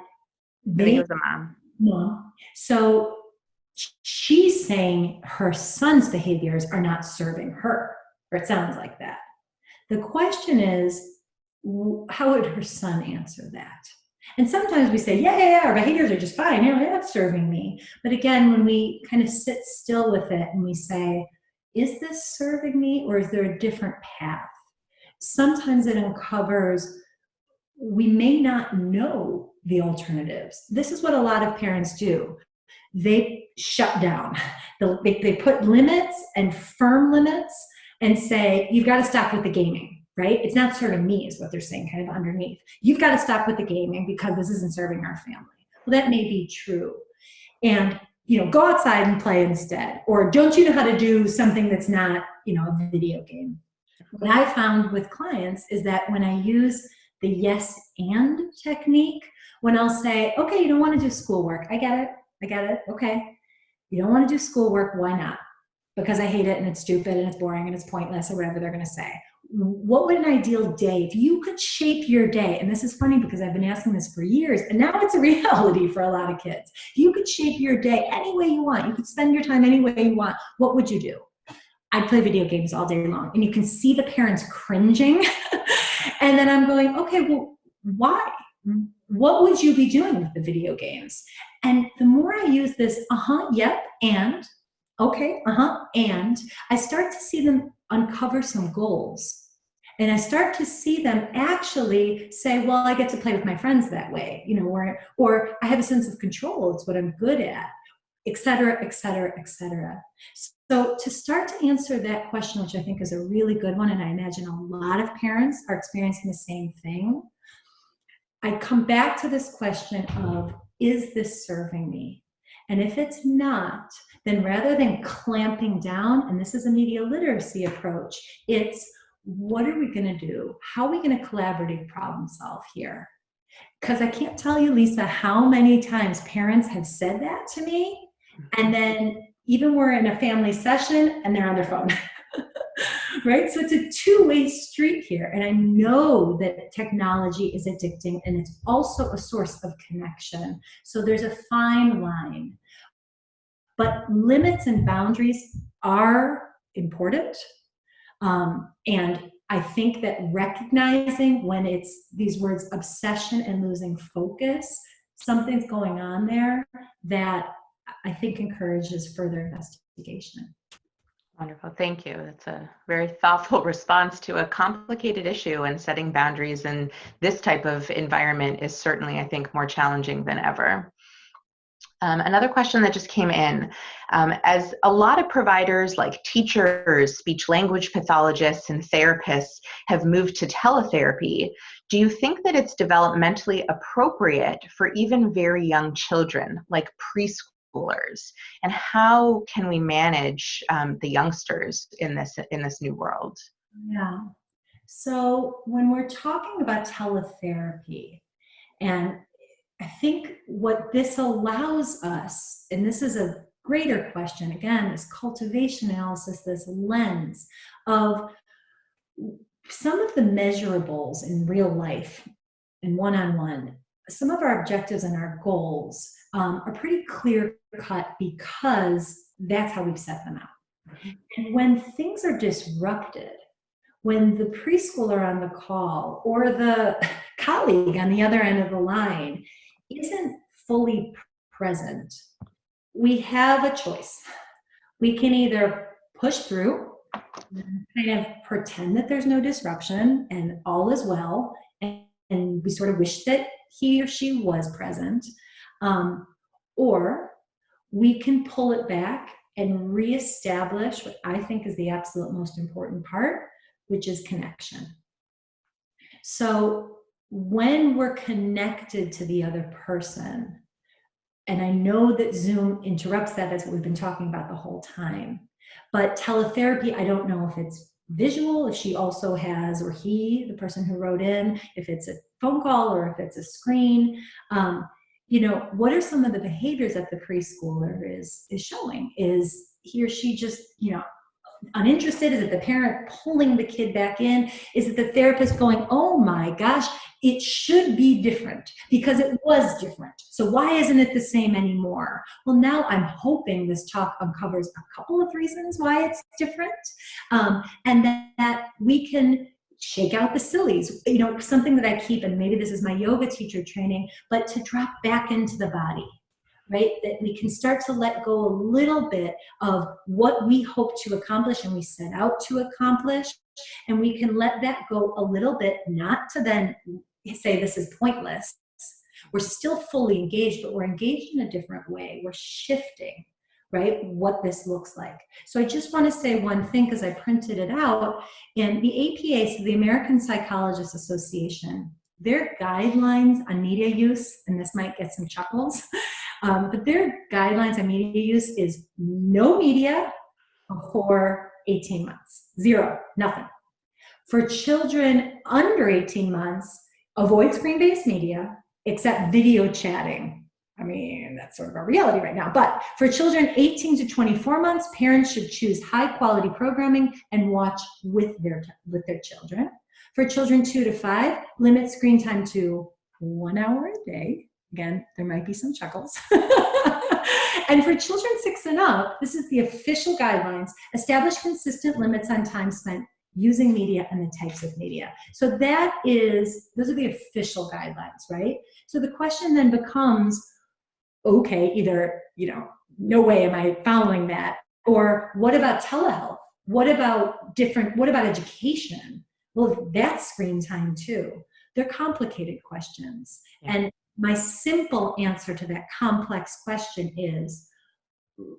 think it was a mom. Mom. So she's saying her son's behaviors are not serving her, or it sounds like that. The question is, how would her son answer that? And sometimes we say, yeah, our behaviors are just fine. That's serving me. But again, when we kind of sit still with it and we say, is this serving me, or is there a different path? Sometimes it uncovers, we may not know the alternatives. This is what a lot of parents do. They shut down. They put limits and firm limits and say, you've got to stop with the gaming, right? It's not serving me, is what they're saying kind of underneath. You've got to stop with the gaming because this isn't serving our family. Well, that may be true. And, go outside and play instead. Or don't you know how to do something that's not, a video game? What I found with clients is that when I use the yes and technique, when I'll say, okay, you don't want to do schoolwork. I get it. Okay. You don't want to do schoolwork. Why not? Because I hate it and it's stupid and it's boring and it's pointless or whatever they're going to say. What would an ideal day, if you could shape your day, and this is funny because I've been asking this for years and now it's a reality for a lot of kids. If you could shape your day any way you want, you could spend your time any way you want, what would you do? I'd play video games all day long. And you can see the parents cringing. And then I'm going, okay, well, why? What would you be doing with the video games? And the more I use this, yep, and, okay, and, I start to see them uncover some goals. And I start to see them actually say, well, I get to play with my friends that way, or I have a sense of control. It's what I'm good at, et cetera, et cetera, et cetera. So to start to answer that question, which I think is a really good one, and I imagine a lot of parents are experiencing the same thing, I come back to this question of, is this serving me? And if it's not, then rather than clamping down, and this is a media literacy approach, it's what are we going to do? How are we going to collaboratively problem solve here? Because I can't tell you, Lisa, how many times parents have said that to me, and then even we're in a family session and they're on their phone. Right? So it's a two-way street here. And I know that technology is addicting and it's also a source of connection. So there's a fine line. But limits and boundaries are important. And I think that recognizing when it's these words obsession and losing focus, something's going on there that I think encourages further investigation. Wonderful. Thank you. That's a very thoughtful response to a complicated issue, and setting boundaries in this type of environment is certainly, I think, more challenging than ever. Another question that just came in, as a lot of providers like teachers, speech language pathologists, and therapists have moved to teletherapy, do you think that it's developmentally appropriate for even very young children, like preschoolers? And how can we manage the youngsters in this new world? Yeah. So when we're talking about teletherapy, and I think what this allows us, and this is a greater question, again, this cultivation analysis, this lens of some of the measurables in real life and one-on-one, some of our objectives and our goals are pretty clear cut because that's how we've set them out. And when things are disrupted, when the preschooler on the call or the colleague on the other end of the line isn't fully present, we have a choice. We can either push through and kind of pretend that there's no disruption and all is well, and we sort of wish that he or she was present, or we can pull it back and reestablish what I think is the absolute most important part, which is connection. So when we're connected to the other person, and I know that Zoom interrupts that, that's what we've been talking about the whole time, but teletherapy, I don't know if it's visual, if she also has, or he, the person who wrote in, if it's a phone call or if it's a screen. You know, what are some of the behaviors that the preschooler is showing? Is he or she just, you know, uninterested? Is it the parent pulling the kid back in? Is it the therapist going, oh my gosh, it should be different because it was different. So why isn't it the same anymore? Well, now I'm hoping this talk uncovers a couple of reasons why it's different, and that we can shake out the sillies. You know, something that I keep, and maybe this is my yoga teacher training, but to drop back into the body. Right? That we can start to let go a little bit of what we hope to accomplish and we set out to accomplish, and we can let that go a little bit, not to then say this is pointless. We're still fully engaged, but we're engaged in a different way. We're shifting, right? What this looks like. So I just want to say one thing because I printed it out. In the APA, so the American Psychologists Association, their guidelines on media use, and this might get some chuckles, but their guidelines on media use is no media for 18 months. Zero, nothing. For children under 18 months, avoid screen-based media, except video chatting. I mean, that's sort of our reality right now. But for children 18 to 24 months, parents should choose high-quality programming and watch with their children. For children 2 to 5, limit screen time to 1 hour a day. Again, there might be some chuckles. And for children 6 and up, this is the official guidelines, establish consistent limits on time spent using media and the types of media. So those are the official guidelines, right? So the question then becomes, okay, either, you know, no way am I following that, or what about telehealth? What about education? Well, that's screen time too. They're complicated questions. Yeah. And my simple answer to that complex question is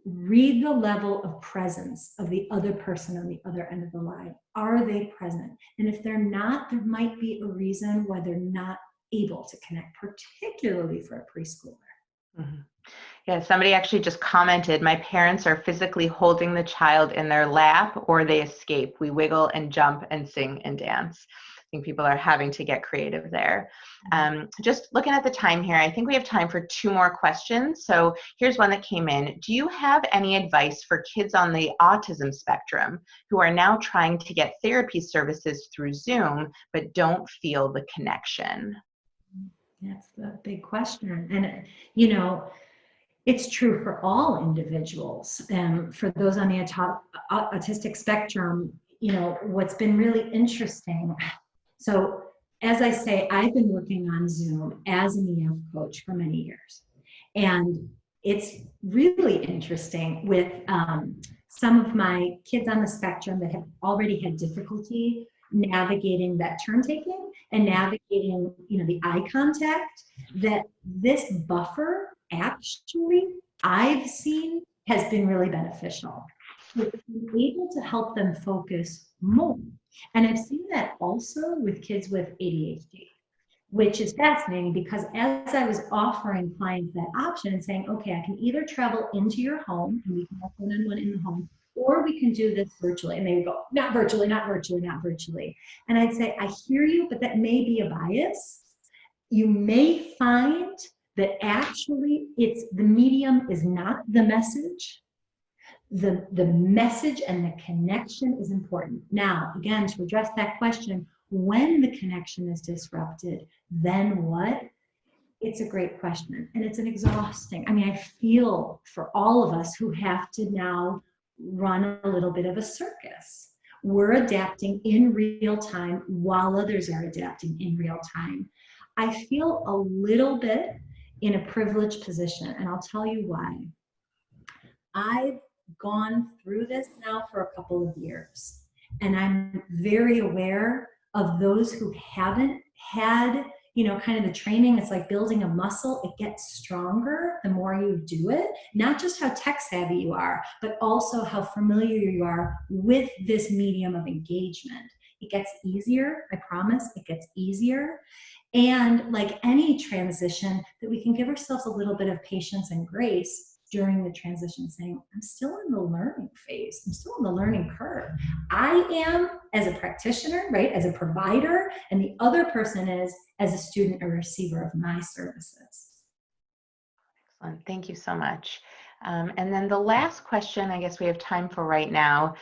read the level of presence of the other person on the other end of the line. Are they present? And if they're not, there might be a reason why they're not able to connect, particularly for a preschooler. Mm-hmm. Yeah, somebody actually just commented, my parents are physically holding the child in their lap or they escape. We wiggle and jump and sing and dance. I think people are having to get creative there. Just looking at the time here, I think we have time for 2 more questions. So here's one that came in. Do you have any advice for kids on the autism spectrum who are now trying to get therapy services through Zoom, but don't feel the connection? That's the big question. And, you know, it's true for all individuals. For those on the autistic spectrum, you know, what's been really interesting. So as I say, I've been working on Zoom as an EF coach for many years. And it's really interesting with some of my kids on the spectrum that have already had difficulty navigating that turn taking and navigating, you know, the eye contact, that this buffer actually I've seen has been really beneficial. So being able to help them focus more. And I've seen that also with kids with ADHD, which is fascinating because as I was offering clients that option and saying, okay, I can either travel into your home and we can have one-on-one in the home, or we can do this virtually. And they would go, not virtually, not virtually, not virtually. And I'd say, I hear you, but that may be a bias. You may find that actually the medium is not the message. The message and the connection is important. Now, again, to address that question, when the connection is disrupted, then what? It's a great question. And it's an exhausting. I mean, I feel for all of us who have to now run a little bit of a circus. We're adapting in real time while others are adapting in real time. I feel a little bit in a privileged position, and I'll tell you why. I've gone through this now for a couple of years, and I'm very aware of those who haven't had, kind of the training. It's like building a muscle. It gets stronger the more you do it, not just how tech savvy you are, but also how familiar you are with this medium of engagement. It gets easier, I promise, it gets easier. And like any transition, that we can give ourselves a little bit of patience and grace during the transition, saying, I'm still in the learning phase. I'm still in the learning curve. I am as a practitioner, right, as a provider, and the other person is as a student or receiver of my services. Excellent. Thank you so much. And then the last question I guess we have time for right now,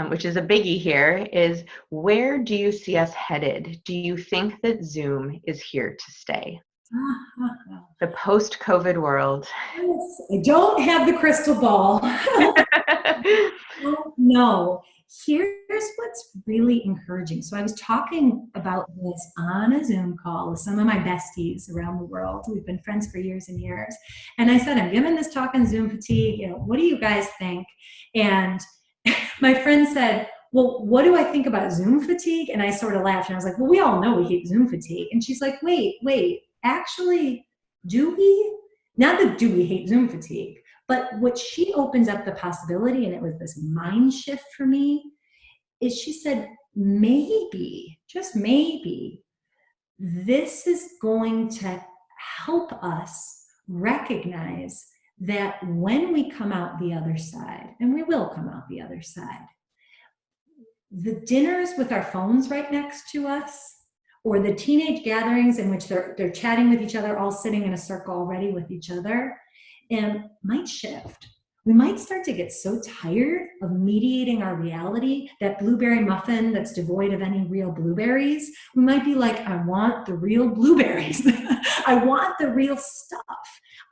which is a biggie here, is where do you see us headed? Do you think that Zoom is here to stay? The post-COVID world. Yes, I don't have the crystal ball. No. Here's what's really encouraging. So I was talking about this on a Zoom call with some of my besties around the world. We've been friends for years and years. And I said, I'm giving this talk on Zoom fatigue. What do you guys think? And my friend said, well, what do I think about Zoom fatigue? And I sort of laughed and I was like, well, we all know we hate Zoom fatigue. And she's like, wait, actually, do we? Not that do we hate Zoom fatigue, but what she opens up the possibility, and it was this mind shift for me, is she said, maybe, just maybe, this is going to help us recognize that when we come out the other side, and we will come out the other side, the dinners with our phones right next to us, or the teenage gatherings in which they're chatting with each other, all sitting in a circle already with each other, and might shift. We might start to get so tired of mediating our reality, that blueberry muffin that's devoid of any real blueberries. We might be like, I want the real blueberries. I want the real stuff.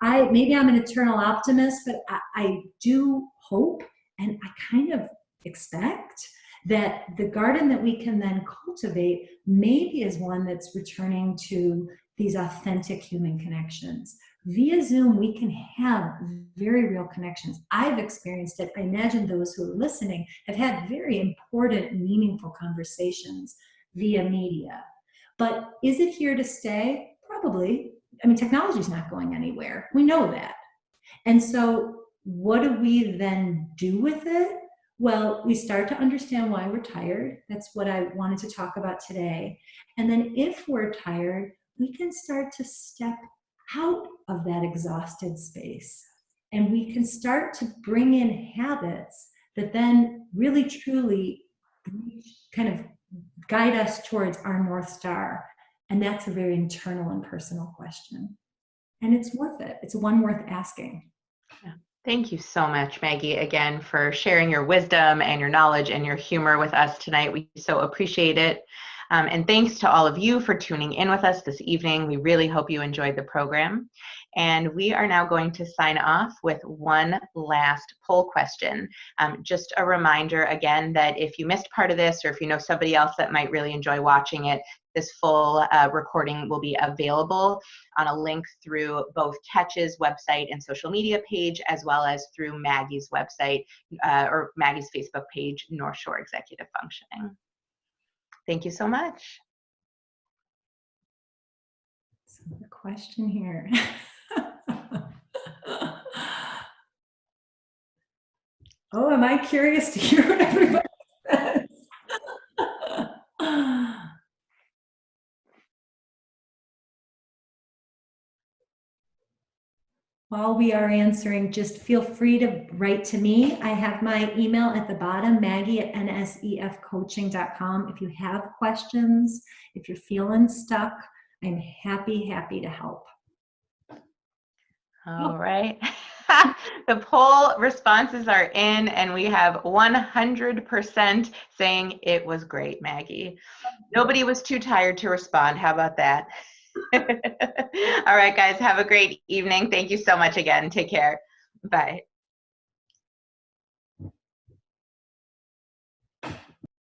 Maybe I'm an eternal optimist, but I do hope, and I kind of expect that the garden that we can then cultivate maybe is one that's returning to these authentic human connections. Via Zoom, we can have very real connections. I've experienced it. I imagine those who are listening have had very important, meaningful conversations via media. But is it here to stay? Probably. I mean, technology is not going anywhere. We know that. And so what do we then do with it? Well, we start to understand why we're tired. That's what I wanted to talk about today. And then if we're tired, we can start to step out of that exhausted space. And we can start to bring in habits that then really, truly kind of guide us towards our North Star. And that's a very internal and personal question. And it's worth it. It's one worth asking. Yeah. Thank you so much, Maggie, again, for sharing your wisdom and your knowledge and your humor with us tonight. We so appreciate it. And thanks to all of you for tuning in with us this evening. We really hope you enjoyed the program. And we are now going to sign off with one last poll question. Just a reminder again that if you missed part of this, or if you know somebody else that might really enjoy watching it, this full recording will be available on a link through both Catch's website and social media page, as well as through Maggie's website or Maggie's Facebook page, North Shore Executive Functioning. Thank you so much. So the question here. Oh, am I curious to hear what everybody says? While we are answering, just feel free to write to me. I have my email at the bottom, Maggie@nsefcoaching.com. If you have questions, if you're feeling stuck, I'm happy to help. All right. The poll responses are in, and we have 100% saying it was great, Maggie. Nobody was too tired to respond. How about that? All right, guys, have a great evening. Thank you so much again. Take care. Bye.